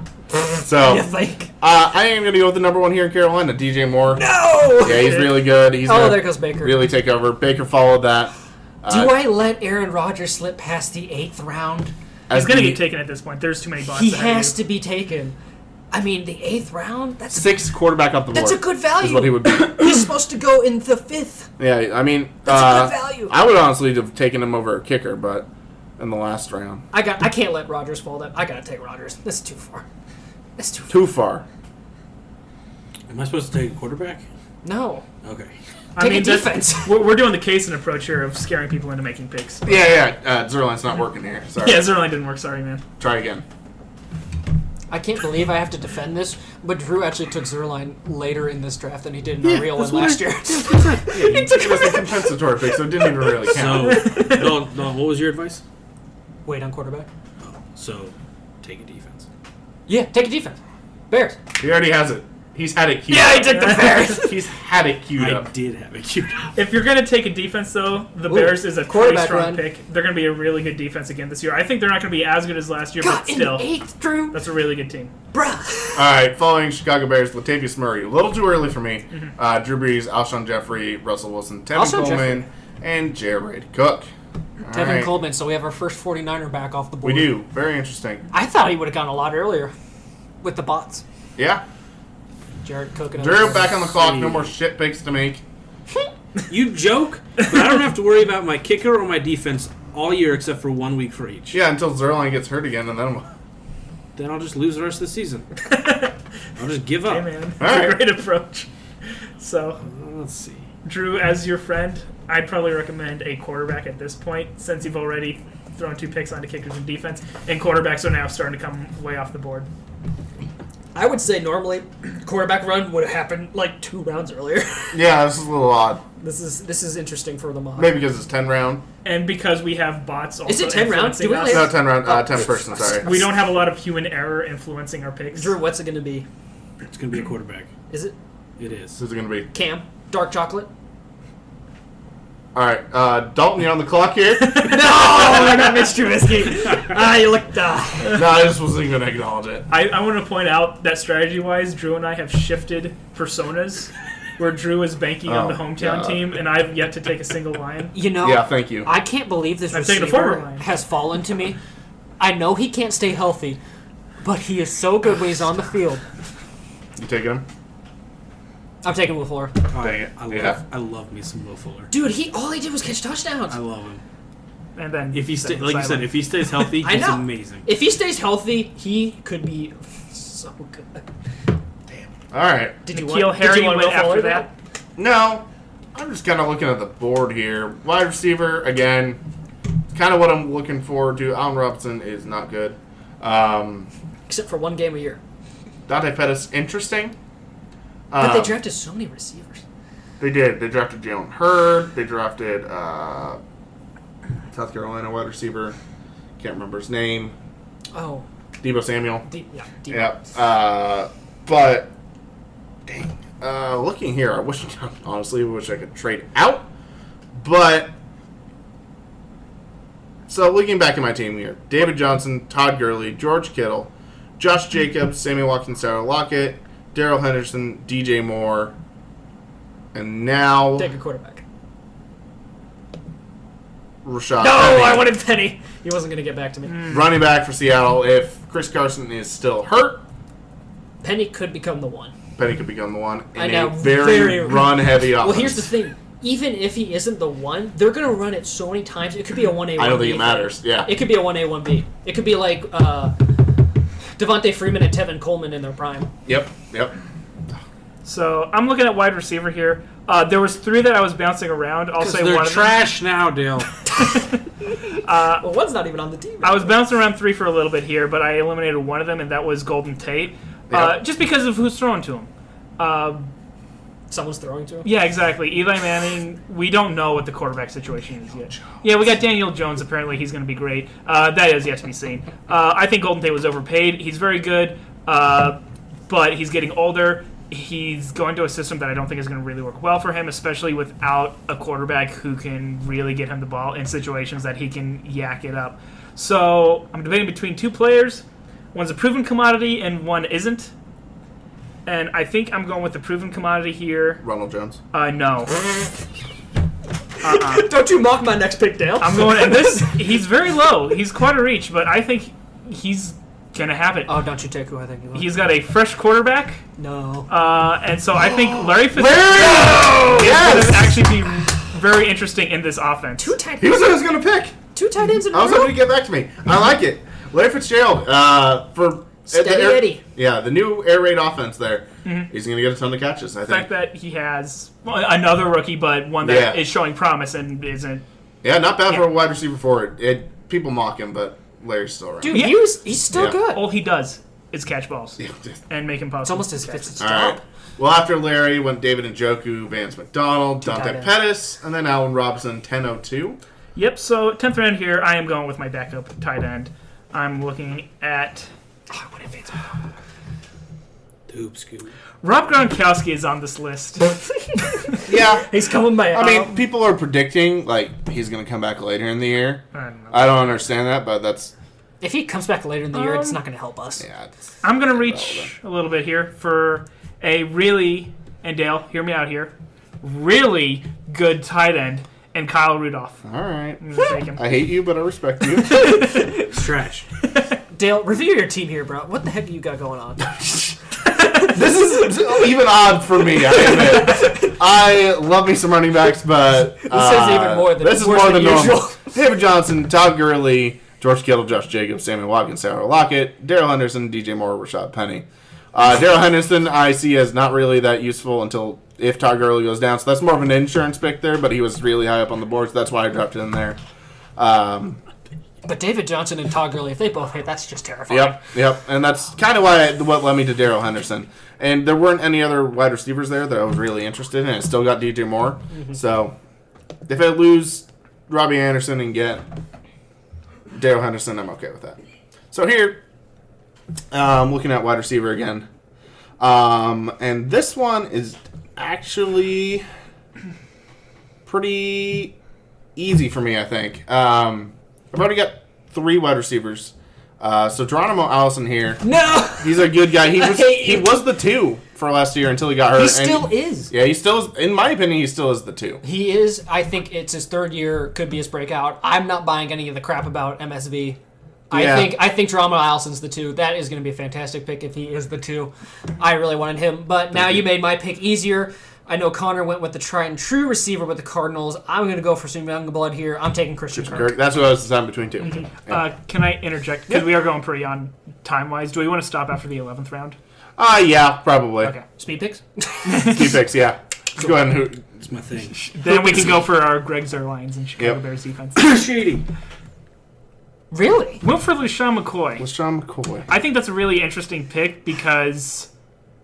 So, you think? I am going to go with the number 1 here in Carolina, DJ Moore. No! Yeah, he's really good. He's Oh, gonna there goes Baker. really take over. Baker followed that. Do I let Aaron Rodgers slip past the 8th round? He's going to get taken at this point. There's too many bots. He ahead of has you. to be taken. I mean, the 8th round? That's 6th quarterback off the board. That's a good value. Is what he would be. He's supposed to go in the 5th. Yeah, I mean, That's a good value. I would honestly have taken him over a kicker, but in the last round, I can't let Rodgers fall down. I gotta take Rodgers. That's too far. That's too far. too far. Am I supposed to take a quarterback? No. Okay. Take a that's- defense. We're doing the case and approach here of scaring people into making picks. Yeah. Zerline's not working here. Sorry. Yeah, Zerline didn't work. Sorry, man. Try again. I can't believe I have to defend this, but Drew actually took Zerline later in this draft than he did in the real one last year. Yeah, you took it as a compensatory pick, so it didn't even really count. So, no, what was your advice? Wait on quarterback. So, take a defense. Yeah, take a defense. Bears. He already has it. He's had it queued Yeah, up. he took the Bears. He's had it queued I up. did have it queued up. If you're going to take a defense, though, the Ooh, Bears is a pretty quarterback strong run. pick. They're going to be a really good defense again this year. I think they're not going to be as good as last year, God, but in still, the 8th, Drew. that's a really good team. Bruh. All right, following Chicago Bears, Latavius Murray. A little too early for me. Drew Brees, Alshon Jeffrey, Russell Wilson, Tevin Alshon Coleman, and Jared Cook. All Tevin right. Coleman, so we have our first 49er back off the board. We do. Very interesting. I thought he would have gone a lot earlier with the bots. Yeah. Jared Cook and Drew, back on the clock. No more shit picks to make. You joke, but I don't have to worry about my kicker or my defense all year except for 1 week for each. Yeah, until Zerline gets hurt again, and then... Then I'll just lose the rest of the season. I'll just give Hey, up. man. That's right. a great approach. So, Let's see. Drew, as your friend, I'd probably recommend a quarterback at this point, since you've already thrown 2 picks onto kickers and defense, and quarterbacks are now starting to come way off the board. I would say normally quarterback run would have happened like 2 rounds earlier. Yeah, this is a little odd. This is interesting for the mod. Maybe because it's 10 round. And because we have bots also Is it 10 rounds? influencing Do we us, only No, 10 round. 10 person, sorry. we don't have a lot of human error influencing our picks. Drew, what's it going to be? It's going to be a quarterback. Is it It is. This is going to be... Cam? Dark chocolate? All right, Dalton, you're on the clock here. No, I got Mitch Trubisky. You looked. No, I just wasn't even going to acknowledge it. I want to point out that strategy-wise, Drew and I have shifted personas, where Drew is banking on the hometown God. team, and I've yet to take a single Lion. You know, Yeah, thank you. I can't believe this I've taken a former receiver line. has fallen to me. I know he can't stay healthy, but he is so good when he's on the field. You taking him? I'm taking Will Fuller. Dang it. I love me some Will Fuller. Dude, all he did was catch touchdowns. I love him. And then If he sit on like the you said, sideline. if he stays healthy, I he's know. amazing. If he stays healthy, he could be so good. All right. Did you Nikhil want, did Harry you want went Will Fuller after there? that. No, I'm just kind of looking at the board here. Wide receiver, again, kind of what I'm looking forward to. Allen Robinson is not good. Except for one game a year. Dante Pettis, interesting. But they drafted so many receivers. They did. They drafted Jalen Hurd. They drafted South Carolina wide receiver. Can't remember his name. Oh, Debo Samuel. deep. Yep. But dang. Looking here, I honestly wish I could trade out. But so looking back at my team here, David Johnson, Todd Gurley, George Kittle, Josh Jacobs, Sammy Watkins, Sarah Lockett, Darrell Henderson, DJ Moore, and now Take a quarterback. Rashad No, Penny. I wanted Penny. He wasn't going to get back to me. Running back for Seattle. If Chris Carson is still hurt, Penny could become the one. Penny could become the one in I know, a very run-heavy offense. Well, here's the thing. Even if he isn't the one, they're going to run it so many times. It could be a 1A, 1B. I don't think it matters. Yeah. It could be a 1A, 1B. It could be like Devontae Freeman and Tevin Coleman in their prime. Yep. So I'm looking at wide receiver here. There was 3 that I was bouncing around. I'll say They're one of trash now, Dale. Well, one's not even on the team. them. I was bouncing around 3 for a little bit here, but I eliminated one of them, and that was Golden Tate. Yep. Just because of who's throwing to him. Someone's throwing to him. Yeah, exactly. Eli Manning, we don't know what the quarterback situation is yet. Yeah, we got Daniel Jones. Apparently, he's going to be great. That is yet to be seen. I think Golden Tate was overpaid. He's very good, but he's getting older. He's going to a system that I don't think is going to really work well for him, especially without a quarterback who can really get him the ball in situations that he can yak it up. So I'm debating between 2 players. One's a proven commodity and one isn't. And I think I'm going with the proven commodity here. Ronald Jones. No. Don't you mock my next pick, Dale. I'm going, and this, he's very low. He's quite a reach, but I think he's going to have it. Oh, don't you take who I think you want. He's got a fresh quarterback, No. and so I think Larry Fitzgerald Yes! is going to actually be very interesting in this offense. Two tight He was ends. who I was going to pick. 2 tight ends in a I was row. hoping to get back to me. I like it. Larry Fitzgerald for Steady the air- Eddie. Yeah, the new air raid offense there. He's going to get a ton of catches, I The fact think. that he has another rookie, but one that is Yeah. showing promise and isn't. Yeah, not bad for Yeah. a wide receiver forward. People mock him, but Larry's still around. Dude, Yeah. he's still Yeah. good. All he does is catch balls Yeah. and make him possible. It's almost as if it's his All job. right. Well, after Larry went David Njoku, Vance McDonald, tight Dante ends. Pettis, and then Allen Robinson, 10-02. Yep, so 10th round here, I am going with my backup tight end. I'm looking at... Oh, I want advance. Oops, Scooby. Rob Gronkowski is on this list. Yeah. He's coming back. I mean, people are predicting, like, he's going to come back later in the year. I don't know. I don't understand that, but that's... if he comes back later in the year, it's not going to help us. Yeah, it's I'm going to reach a little bit here for a really, and Dale, hear me out here, really good tight end and Kyle Rudolph. all right. I'm going to take him. I hate you, but I respect you. It's trash. Dale, review your team here, bro. What the heck you got going on? This is even odd for me, I admit. I love me some running backs, but... This is even more than- This is worse more than than normal. usual. David Johnson, Todd Gurley, George Kittle, Josh Jacobs, Sammy Watkins, Sarah Lockett, Darrell Henderson, DJ Moore, Rashad Penny. Darrell Henderson I see as not really that useful until if Todd Gurley goes down. So that's more of an insurance pick there, but he was really high up on the board, so that's why I dropped him there. But David Johnson and Todd Gurley, if they both hit, that's just terrifying. Yep. And that's kind of what led me to Darrell Henderson. And there weren't any other wide receivers there that I was really interested in. And it still got DJ Moore. So if I lose Robbie Anderson and get Darrell Henderson, I'm okay with that. So here, looking at wide receiver again. And this one is actually pretty easy for me, I think. I've already got 3 wide receivers. So Geronimo Allison here. No! He's a good guy. He hate was the 2 for last year until he got hurt. He still is. Yeah, he still is. In my opinion, he still is the 2. He is. I think it's his 3rd year. Could be his breakout. I'm not buying any of the crap about MSV. Yeah. I think Geronimo Allison's the 2. That is going to be a fantastic pick if he is the 2. I really wanted him, but now you made my pick easier. I know Connor went with the tried and true receiver with the Cardinals. I'm going to go for some young blood here. I'm taking Christian Kirk. That's what I was deciding between 2. Mm-hmm. Yeah. Can I interject? Because we are going pretty on time-wise. Do we want to stop after the 11th round? Yeah, probably. Okay. Speed picks? Key picks, yeah. Let's go ahead and It's my thing. Then we can go for our Greg Zerlines and Chicago Yep. Bears defense. Shady. Really? Went for LeSean McCoy. LeSean McCoy. I think that's a really interesting pick because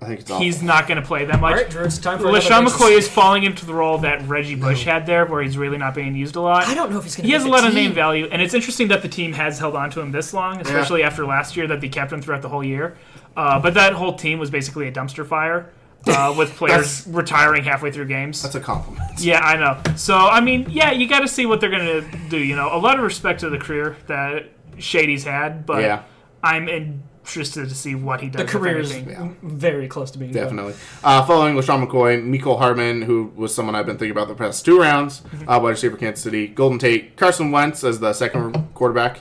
I think it's awful. he's not going to play that All much. right, Drew, it's time for another LeSean big- McCoy is falling into the role that Reggie Bush had there, where he's really not being used a lot. I don't know if he's going to He has a lot of name value, and it's interesting that the team has held on to him this long, especially after last year that they kept him throughout the whole year. But that whole team was basically a dumpster fire with players retiring halfway through games. That's a compliment. Yeah, I know. So, I mean, yeah, you got to see what they're going to do. You know, a lot of respect to the career that Shady's had, but Yeah. I'm interested to see what he does. The career if is anything. very close to being done. Definitely. Following LeSean McCoy, Mecole Hardman, who was someone I've been thinking about the past 2 rounds, wide receiver Kansas City. Golden Tate, Carson Wentz as the second quarterback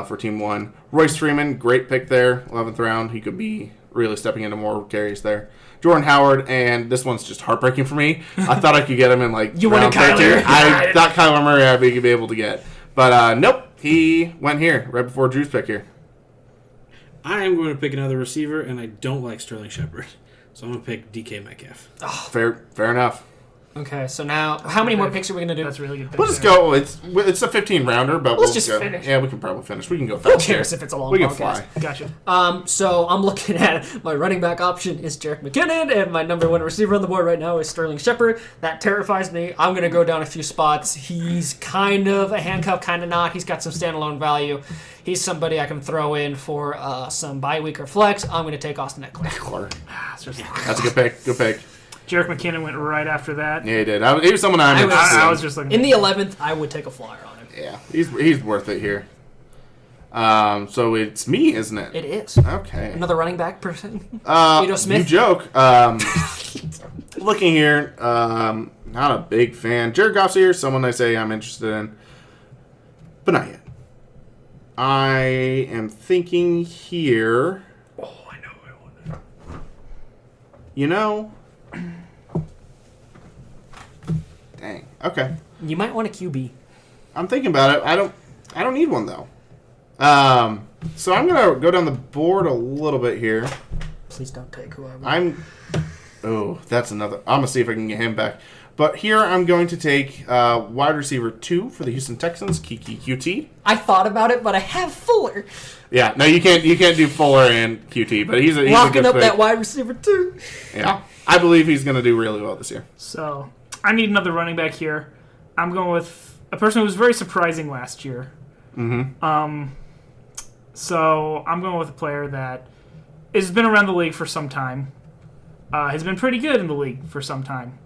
for Team 1. Royce Freeman, great pick there, 11th round. He could be really stepping into more carries there. Jordan Howard, and this one's just heartbreaking for me. I thought I could get him in You round wanted 13. Kyler. I thought Kyler Murray I'd be able to get. But nope, he went here right before Drew's pick here. I am going to pick another receiver, and I don't like Sterling Shepard. So I'm going to pick DK Metcalf. Fair enough. Okay, so now, how many more picks are we going to do? That's really good. We'll just go. It's a 15 rounder, but Let's we'll just go. finish. Yeah, we can probably finish. We can go Who fast. cares here. if it's a long We can podcast? fly. Gotcha. So I'm looking at my running back option is Jerick McKinnon, and my number 1 receiver on the board right now is Sterling Shepard. That terrifies me. I'm going to go down a few spots. He's kind of a handcuff, kind of not. He's got some standalone value. He's somebody I can throw in for some bye week or flex. I'm going to take Austin Eckler. That's a good pick. Good pick. Jarek McKinnon went right after that. Yeah, he did. He was someone I'm I was- interested I in. was just looking In the 11th, I would take a flyer on him. Yeah, he's worth it here. So it's me, isn't it? It is. Okay. Another running back person. You Smith? joke. Looking here, not a big fan. Jared Goff's here, someone I say I'm interested in, but not yet. I am thinking here. Oh, I know I want it. You know. Dang. Okay. You might want a QB. I'm thinking about it. I don't need one though. So I'm gonna go down the board a little bit here. Please don't take who I want. Oh, that's another. I'm gonna see if I can get him back. But here I'm going to take wide receiver 2 for the Houston Texans, Kiki QT. I thought about it, but I have Fuller. Yeah, no, you can't do Fuller and QT, but he's a Locking good up pick. that wide receiver too. Yeah, I believe he's gonna do really well this year. So I need another running back here. I'm going with a person who was very surprising last year. Mm-hmm. So I'm going with a player that has been around the league for some time. Has been pretty good in the league for some time.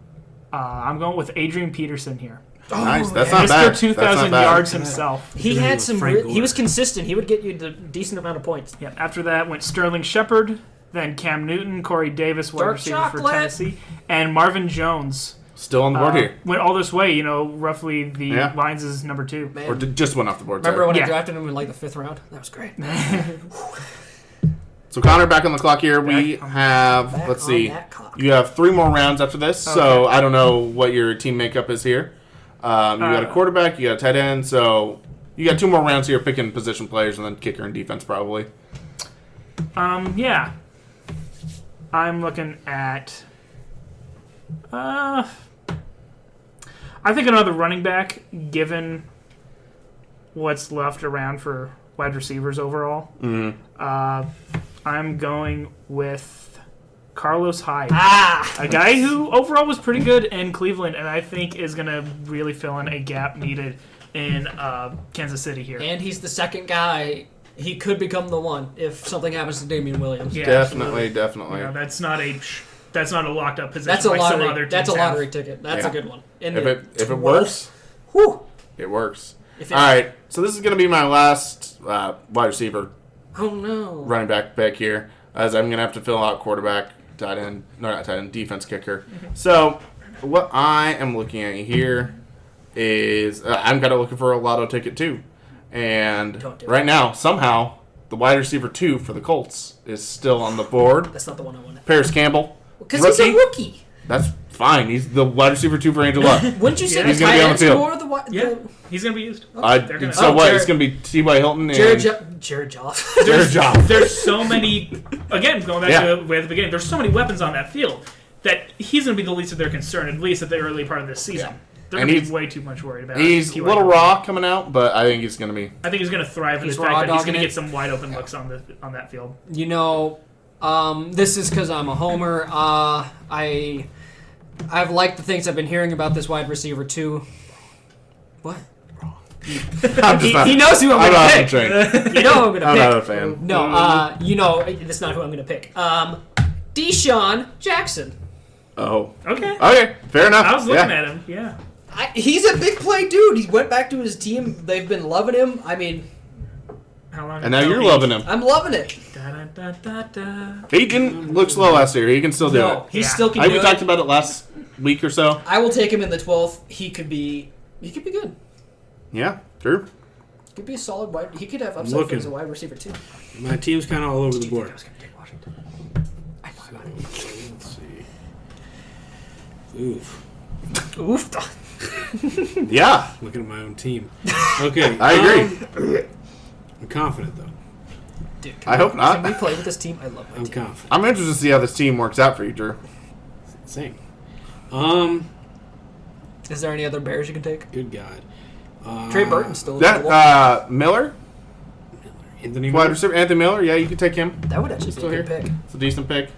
I'm going with Adrian Peterson here. Nice. That's yeah. not bad. Mr. 2,000 yards himself. He He's had with some. Frank He Gore. was consistent. He would get you a decent amount of points. Yeah. After that went Sterling Shepard, then Cam Newton, Corey Davis, wide Dark receiver for chocolate. Tennessee, and Marvin Jones. Still on the board here, Went all this way, roughly the Yeah. Lions is number 2. Man, or just went off the board. remember sorry. when Yeah. I drafted him in like the 5th round? That was great. So Connor, back on the clock here. We have. Back Let's on see. that clock. You have 3 more rounds after this, so I don't know what your team makeup is here. You got a quarterback, you got a tight end, so you got 2 more rounds here picking position players and then kicker and defense probably. Yeah. I'm looking at. I think another running back, given what's left around for wide receivers overall. Mm-hmm. I'm going with Carlos Hyde. Ah, A guy who overall was pretty good in Cleveland and I think is going to really fill in a gap needed in Kansas City here. and he's the second guy. He could become the one if something happens to Damian Williams. Yeah, Definitely. that's not a locked up position That's a like some lottery. other teams That's a have. lottery ticket. That's Yeah. a good one. If it works, Whew. It works. If it- All right, so this is going to be my last wide receiver, Oh no. running back pick here, as I'm going to have to fill out quarterback, tight end, no, not tight end, defense kicker. So what I am looking at here is I'm kind of looking for a lotto ticket too. And Don't do right now, somehow, the wide receiver 2 for the Colts is still on the board. That's not the one I wanted. Paris Campbell. Because he's a rookie. That's fine. He's the wide receiver 2 for Angel Luck. Wouldn't you say Yeah. the He's gonna tight be on the ends field. more the Yeah, he's going to be used. They're gonna- So Oh, what? Jared- It's going to be T.Y. Hilton and Jared Goff. Jared Goff. There's so many, again, going back Yeah. to way at the beginning, there's so many weapons on that field that he's going to be the least of their concern, at least at the early part of this season. Yeah. They're And going to he's- be way too much worried about He's a T.Y. little Hilton. raw coming out, but I think he's going to be. I think he's going to thrive in the He's fact raw that he's dogging going to it. get some wide open looks on that field. You know, this is because I'm a homer. I've liked the things I've been hearing about this wide receiver too. What? I'm just not, He knows who I'm I'm going not to on the pick. train. You know who I'm going to I'm pick. not a fan. No, you know, that's not who I'm going to pick. Deshaun Jackson. Oh. Okay. Okay, fair enough. I was looking Yeah. at him, yeah. He's a big play dude. He went back to his team. They've been loving him. I mean, How long? And now you're loving him. I'm loving it. Da, da, da, da. He didn't look slow last year. He can still do No, it. he Yeah. still can I do we it. talked about it last week or so. I will take him in the 12th. He could be good. Yeah, true. Could be a solid wide. He could have upside Looking. as a wide receiver too. My team's kind of all over the board. I was going to take Washington. I know. Let's see. Oof. Oof. Yeah, Looking at my own team. Okay. I agree. I'm confident, though. Dude, I hope not. Can we play with this team? I love my I'm team. confident. I'm interested to see how this team works out for you, Drew. Same. Is there any other Bears you can take? Good God. Trey Burton's still That available. Miller, Anthony wide Miller? receiver Anthony Miller. Yeah, you can take him. That would actually be still a good here? pick. It's a decent pick.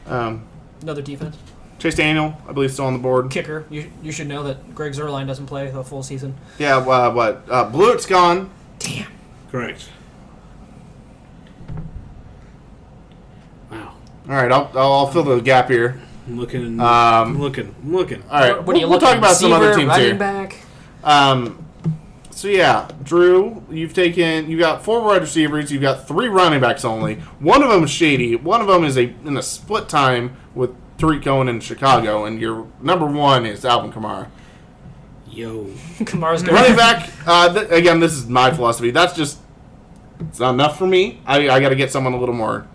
Another defense. Chase Daniel, I believe, still on the board. Kicker. You should know that Greg Zuerlein doesn't play the full season. Yeah, Blewett's gone. Damn. Correct. Wow. All right, I'll fill the gap here. I'm looking. Um, I'm looking. All right, What are you we'll looking talk at? about some other Receiver, teams running here. back. So yeah, Drew, you got 4 wide receivers, you've got 3 running backs only. One of them is shady. One of them is in a split time with Tariq Cohen in Chicago, and your number 1 is Alvin Kamara. Yo. Kamara's good. Running back, again, this is my philosophy. It's not enough for me. I got to get someone a little more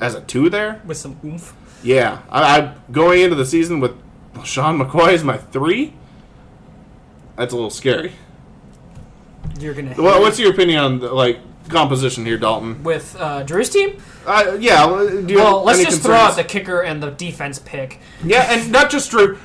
as a 2 there. With some oomph. Yeah, I'm going into the season with Sean McCoy as my 3. That's a little scary. You're gonna. What's your opinion on the composition here, Dalton? with Drew's team? Yeah. Do you Well, have let's any just throw out concerns? the kicker and the defense pick. Yeah, and not just Drew.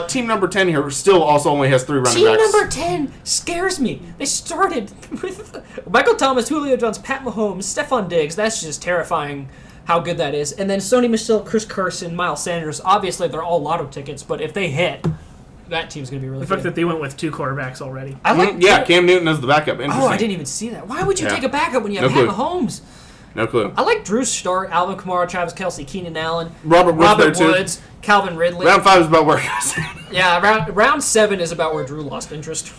Team number 10 here still also only has 3 running Team backs. number 10 scares me. They started with Michael Thomas, Julio Jones, Pat Mahomes, Stephon Diggs. That's just terrifying how good that is. And then Sony Michel, Chris Carson, Miles Sanders. Obviously, they're all lotto tickets, but if they hit, that team's going to be really The fact good. that they went with 2 quarterbacks already. I like Yeah, Cam Newton as the backup. Interesting. Oh, I didn't even see that. Why would you Yeah. take a backup when you have No Pat clue. Mahomes? No clue. I like Drew's start. Alvin Kamara, Travis Kelce, Keenan Allen, Robert Woods there, too. Woods, Calvin Ridley. Round 5 is about where guys. Yeah, round 7 is about where Drew lost interest.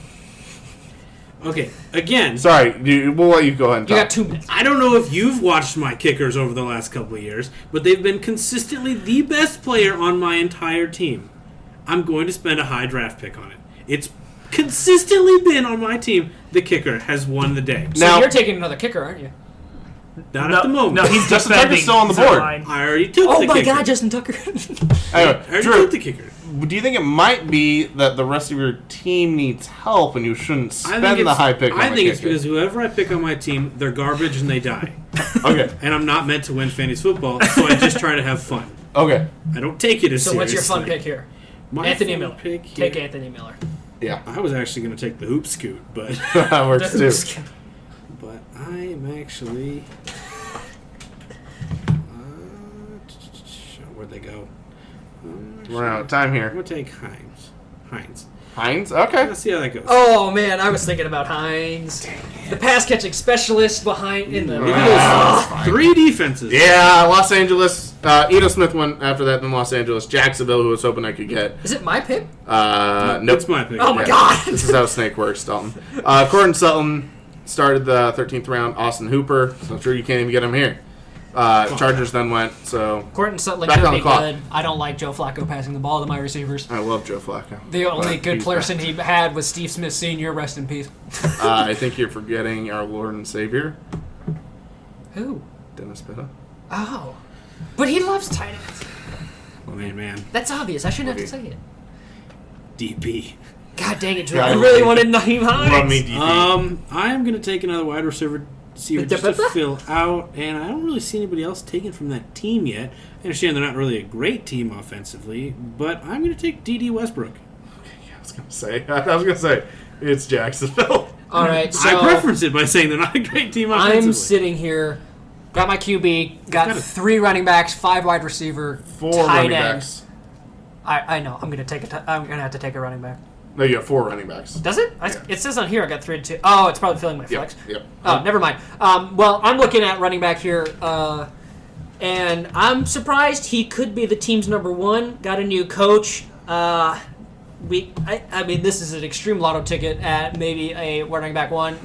Okay. Again, Sorry, we'll let you go ahead and You talk. got 2 minutes. I don't know if you've watched my kickers over the last couple of years, but they've been consistently the best player on my entire team. I'm going to spend a high draft pick on it. It's consistently been on my team. The kicker has won the day. So Now- you're taking another kicker, aren't you? Not at the moment. No, he's Justin defending. Tucker's still on the He's board. line. I already took Oh the my kicker. God, Justin Tucker. I Anyway, already Drew, took the kicker. do you think it might be that the rest of your team needs help and you shouldn't spend the it's- high pick on I the think it's kicker? because whoever I pick on my team, they're garbage and they die. Okay, And I'm not meant to win fantasy football, so I just try to have fun. okay. I don't take it as So seriously. what's your fun pick here? My Anthony fun Miller. pick Take here- Anthony Miller. Yeah, I was actually going to take the hoop scoot, but that works too. but I am actually. Where'd they go? We're out of time I'm here. gonna take Hines. Hines? Okay. Let's see how that goes. Oh man, I was thinking about Hines, the pass catching specialist behind in the. Ah, fine. 3 defenses. Yeah, Los Angeles. Edo Smith went after that in Los Angeles. Jacksonville, who was hoping I could get. Is it my pick? Nope. It's my pick. Oh my God. This is how Snake works, Dalton. Courtland Sutton started the 13th round. Austin Hooper. So I'm sure you can't even get him here. Chargers then went. So Courtland Sutton Back could on the be clock. good. I don't like Joe Flacco passing the ball to my receivers. I love Joe Flacco. The only But good he's person back. he had was Steve Smith Sr. Rest in peace. I think you're forgetting our Lord and Savior, Who? Dennis Pitta. Oh. But he loves tight ends. Oh, man. That's obvious. I shouldn't have to say it. DP. God dang it, Drew. Yeah, I really wanted Naheem Hines. Love me, DP. I am going to take another wide receiver just to fill out, and I don't really see anybody else taken from that team yet. I understand they're not really a great team offensively, but I'm going to take D.D. Westbrook. I was gonna say it's Jacksonville. All right, so I preference it by saying they're not a great team offensively. I'm sitting here, got my QB, got got a- 3 running backs, 5 wide receiver, 4 tight running end. backs. I know. I'm gonna have to take a running back. No, you have 4 running backs. Does it? Yeah. It says on here I got 3 and 2. Oh, it's probably filling my flex. Yep. Oh, never mind. Well, I'm looking at running back here, and I'm surprised he could be the team's number 1. Got a new coach. I mean, this is an extreme lotto ticket at maybe a running back 1.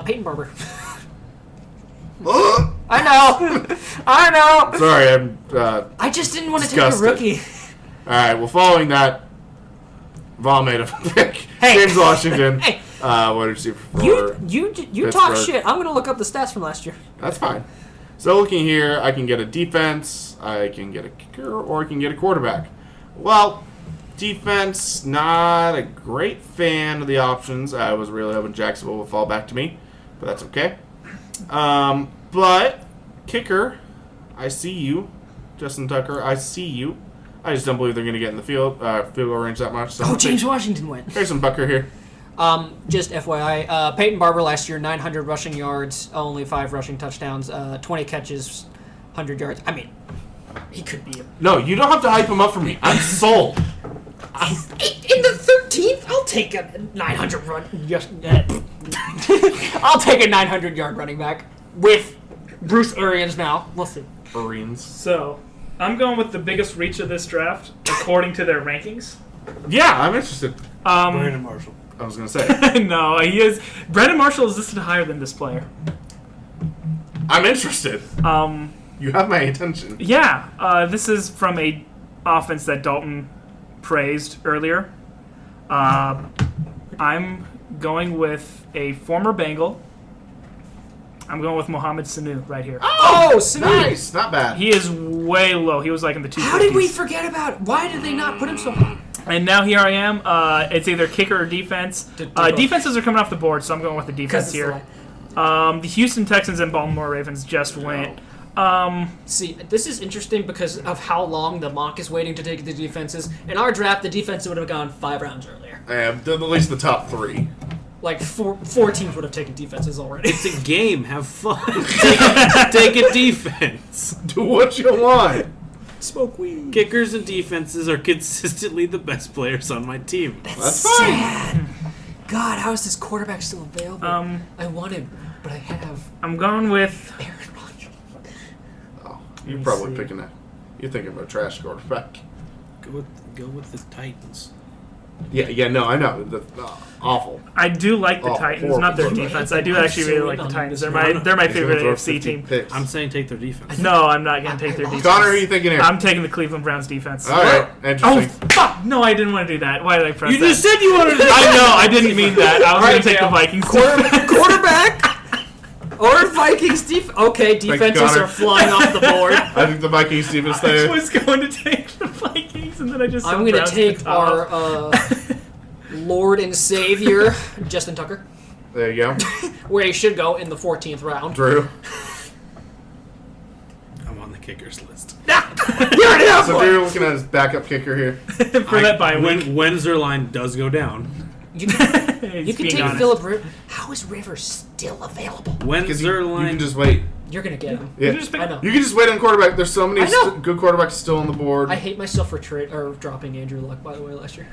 Peyton Barber. I know. Sorry, I'm. I just didn't want to Disgusted. take a rookie. All right. Well, following that, Vol made a pick. Hey. James Washington. Hey. Wide receiver for You talk Pittsburgh. shit. I'm gonna look up the stats from last year. That's fine. So looking here, I can get a defense, I can get a kicker, or I can get a quarterback. Well, defense, not a great fan of the options. I was really hoping Jacksonville would fall back to me, but that's okay. But kicker, I see you, Justin Tucker. I see you. I just don't believe they're going to get in the field goal range that much. So Oh, I'll James take Washington went. Harrison Bucker here. Just FYI, Peyton Barber last year, 900 rushing yards, only 5 rushing touchdowns, 20 catches, 100 yards. I mean, he could be No, you don't have to hype him up for me. I'm sold. in the 13th. I'll take a 900 run. I'll take a 900-yard running back with Bruce Arians now. We'll see. Marines. So, I'm going with the biggest reach of this draft according to their rankings. Yeah, I'm interested. Brandon Marshall. I was going to say. No, he is. Brandon Marshall is listed higher than this player. I'm interested. You have my attention. Yeah, this is from a offense that Dalton praised earlier. I'm going with a former Bengal. I'm going with Mohamed Sanu right here. Oh, Sanu. Nice, not bad. He is way low. He was like in the 250s. How did we forget about it? Why did they not put him so high? And now here I am. It's either kicker or defense. Defenses are coming off the board, so I'm going with the defense here. The Houston Texans and Baltimore Ravens just went. See, this is interesting because of how long the mock is waiting to take the defenses. In our draft, the defense would have gone 5 rounds earlier. At least the top 3. Like four teams would have taken defenses already. It's a game. Have fun. Take a defense. Do what you want. Smoke weed. Kickers and defenses are consistently the best players on my team. That's fine. Sad. God, how is this quarterback still available? I want him, but I have I'm going with. Aaron Rodgers. Oh, you're probably picking that. You're thinking of a trash quarterback. Go with the Titans. Yeah, no, I know. Awful. I do like the Oh, Titans, not their horrible. defense. I do I'm actually so really in like the on Titans. this They're my He's favorite gonna throw AFC 50 team. picks. I'm saying take their defense. No, I'm not going to take their I defense. Connor, who are you thinking here? I'm taking the Cleveland Browns defense. All right, Oh, interesting. fuck! No, I didn't want to do that. Why did I press You that? just said you wanted to. I know, I didn't mean that. I was All going right, to take the Dale. Vikings defense. Quarterback or Vikings defense. Okay, defenses Connor. are flying off the board. I think the Vikings defense I there. was going to take the Vikings, and then I just said I'm going to Browns take at the top. our Lord and Savior, Justin Tucker, There you go. where he should go in the 14th round. Drew. I'm on the kickers list. You already have So one. Drew looking at his backup kicker here. For that bye week. When Zerline does go down, You He's can being take honest. Philip Rivers. How is Rivers still available? when Because you Zerline, can just wait. You're going to get him. Yeah. You just pick- I know. You can just wait on quarterback. There's so many I know. good quarterbacks still on the board. I hate myself for dropping Andrew Luck, by the way, last year.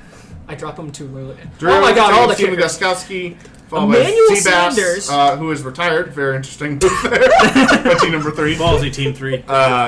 I dropped him too early. Drew, Oh my god, all the Steven kickers. Gostkowski, Followed by Emmanuel Seabass, Sanders. who is retired. Very interesting move there. By team number 3. Ballsy team 3.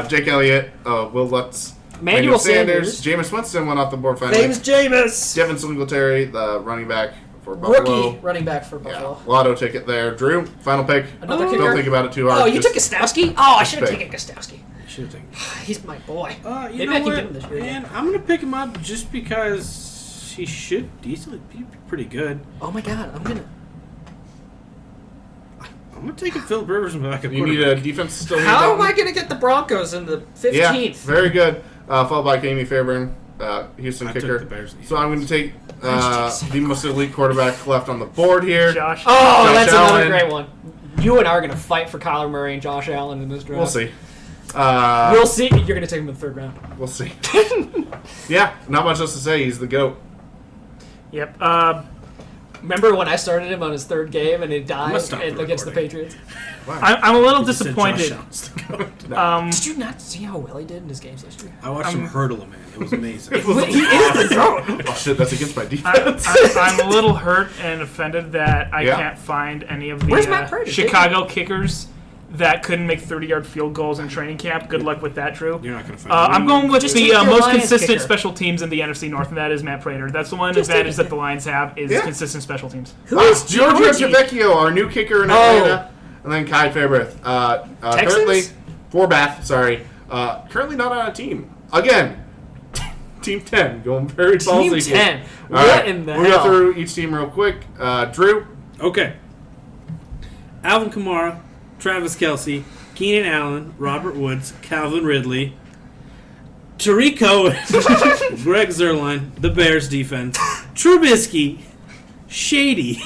Jake Elliott, Will Lutz, Emmanuel Sanders. Jameis Winston went off the board finally. James Jameis. Devin Singletary, the running back for Buffalo. Rookie running back for Yeah, Buffalo. lotto ticket there. Drew, final pick. Another Don't kicker. think about it too hard. Oh, you took Just- Gostowski? Oh, I should have pick. taken Gostowski. Should think. He's my boy. You Maybe know I can what? get him this year. Man, I'm gonna pick him up just because he should decently be pretty good. Oh my god, I'm gonna. I'm gonna take Philip Rivers from back at You need quarterback. a defense still. How am I gonna get the Broncos in the 15th? Yeah, very good. Followed by Amy Fairburn, Houston I kicker. took the Bears. So I'm going to take the most elite quarterback left on the board here. Josh. Oh, Josh that's Allen. another great one. You and I are gonna fight for Kyler Murray and Josh Allen in this draft. We'll see. We'll see. You're gonna take him in the 3rd round. We'll see. Yeah, not much else to say. He's the GOAT. Yep. Remember when I started him on his 3rd game and he I'm died gonna stop the against the recording. Patriots? I'm a little You said Josh disappointed. Allen's the GOAT. Did you not see how well he did in his games last year? I watched him hurdle a man. It was amazing. He is the GOAT. Oh, shit, that's against my I, defense. I'm a little hurt and offended that I Yeah. can't find any of the Where's Matt Prater? Chicago kickers that couldn't make 30-yard field goals in training camp. Good luck with that, Drew. You're not gonna find. I'm going with Just the take your most Lions consistent kicker. special teams in the NFC North, and that is Matt Prater. That's the one Just advantage take it. that the Lions have is Yeah. consistent special teams. Who is Giorgio Giorgi? Tavecchio, our new kicker in Atlanta. And then Kai Fairbairn. Currently, currently not on a team. Again, Team 10, going very Team ballsy here. 10. All What right, in the we'll hell? go through each team real quick. Drew, Okay. Alvin Kamara, Travis Kelsey, Keenan Allen, Robert Woods, Calvin Ridley, Tariq Cohen, Greg Zerline, the Bears defense, Trubisky, Shady,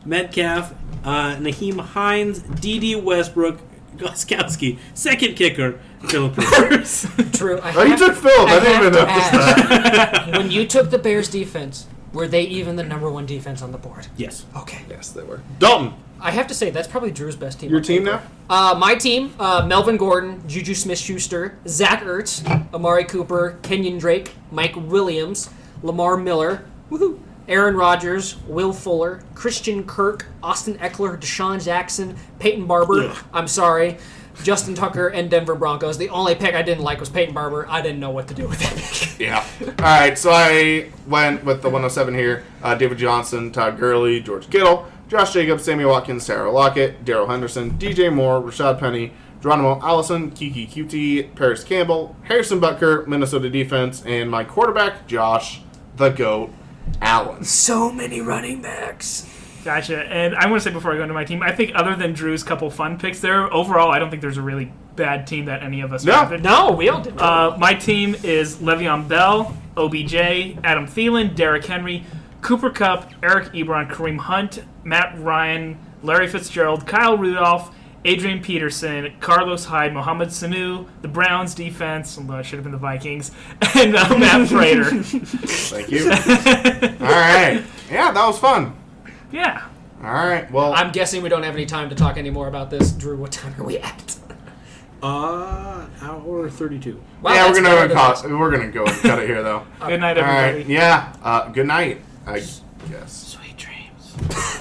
Metcalf, Naheem Hines, D.D. Westbrook, Goskowski, second kicker, Philip Rivers. True. oh, you took Philip. I didn't even have to notice that. ask, when you took the Bears defense, were they even the number 1 defense on the board? Yes. Okay. Yes, they were. Dalton, I have to say, that's probably Drew's best team. your on team paper. now? My team, Melvin Gordon, Juju Smith-Schuster, Zach Ertz, Amari Cooper, Kenyon Drake, Mike Williams, Lamar Miller, woohoo, Aaron Rodgers, Will Fuller, Christian Kirk, Austin Eckler, Deshaun Jackson, Peyton Barber, Ugh. I'm sorry, Justin Tucker, and Denver Broncos. The only pick I didn't like was Peyton Barber. I didn't know what to do with that pick. Yeah. All right, so I went with the 107 here. David Johnson, Todd Gurley, George Kittle, Josh Jacobs, Sammy Watkins, Sarah Lockett, Darrell Henderson, DJ Moore, Rashad Penny, Geronimo Allison, Kiki QT, Paris Campbell, Harrison Butker, Minnesota defense, and my quarterback, Josh the GOAT Allen. So many running backs. Gotcha. And I want to say before I go into my team, I think other than Drew's couple fun picks there, overall, I don't think there's a really bad team that any of us No. drafted. No, we all did. My team is Le'Veon Bell, OBJ, Adam Thielen, Derrick Henry, Cooper Kupp, Eric Ebron, Kareem Hunt, Matt Ryan, Larry Fitzgerald, Kyle Rudolph, Adrian Peterson, Carlos Hyde, Mohamed Sanu, the Browns defense, although it should have been the Vikings, and Matt Prater. Thank you. All right. Yeah, that was fun. Yeah. All right. Well, I'm guessing we don't have any time to talk anymore about this. Drew, what time are we at? Hour 32. Wow, yeah, that's better than we're gonna go and cut it here though. Good night, All everybody. right. Yeah. Good night. I guess. Sweet dreams.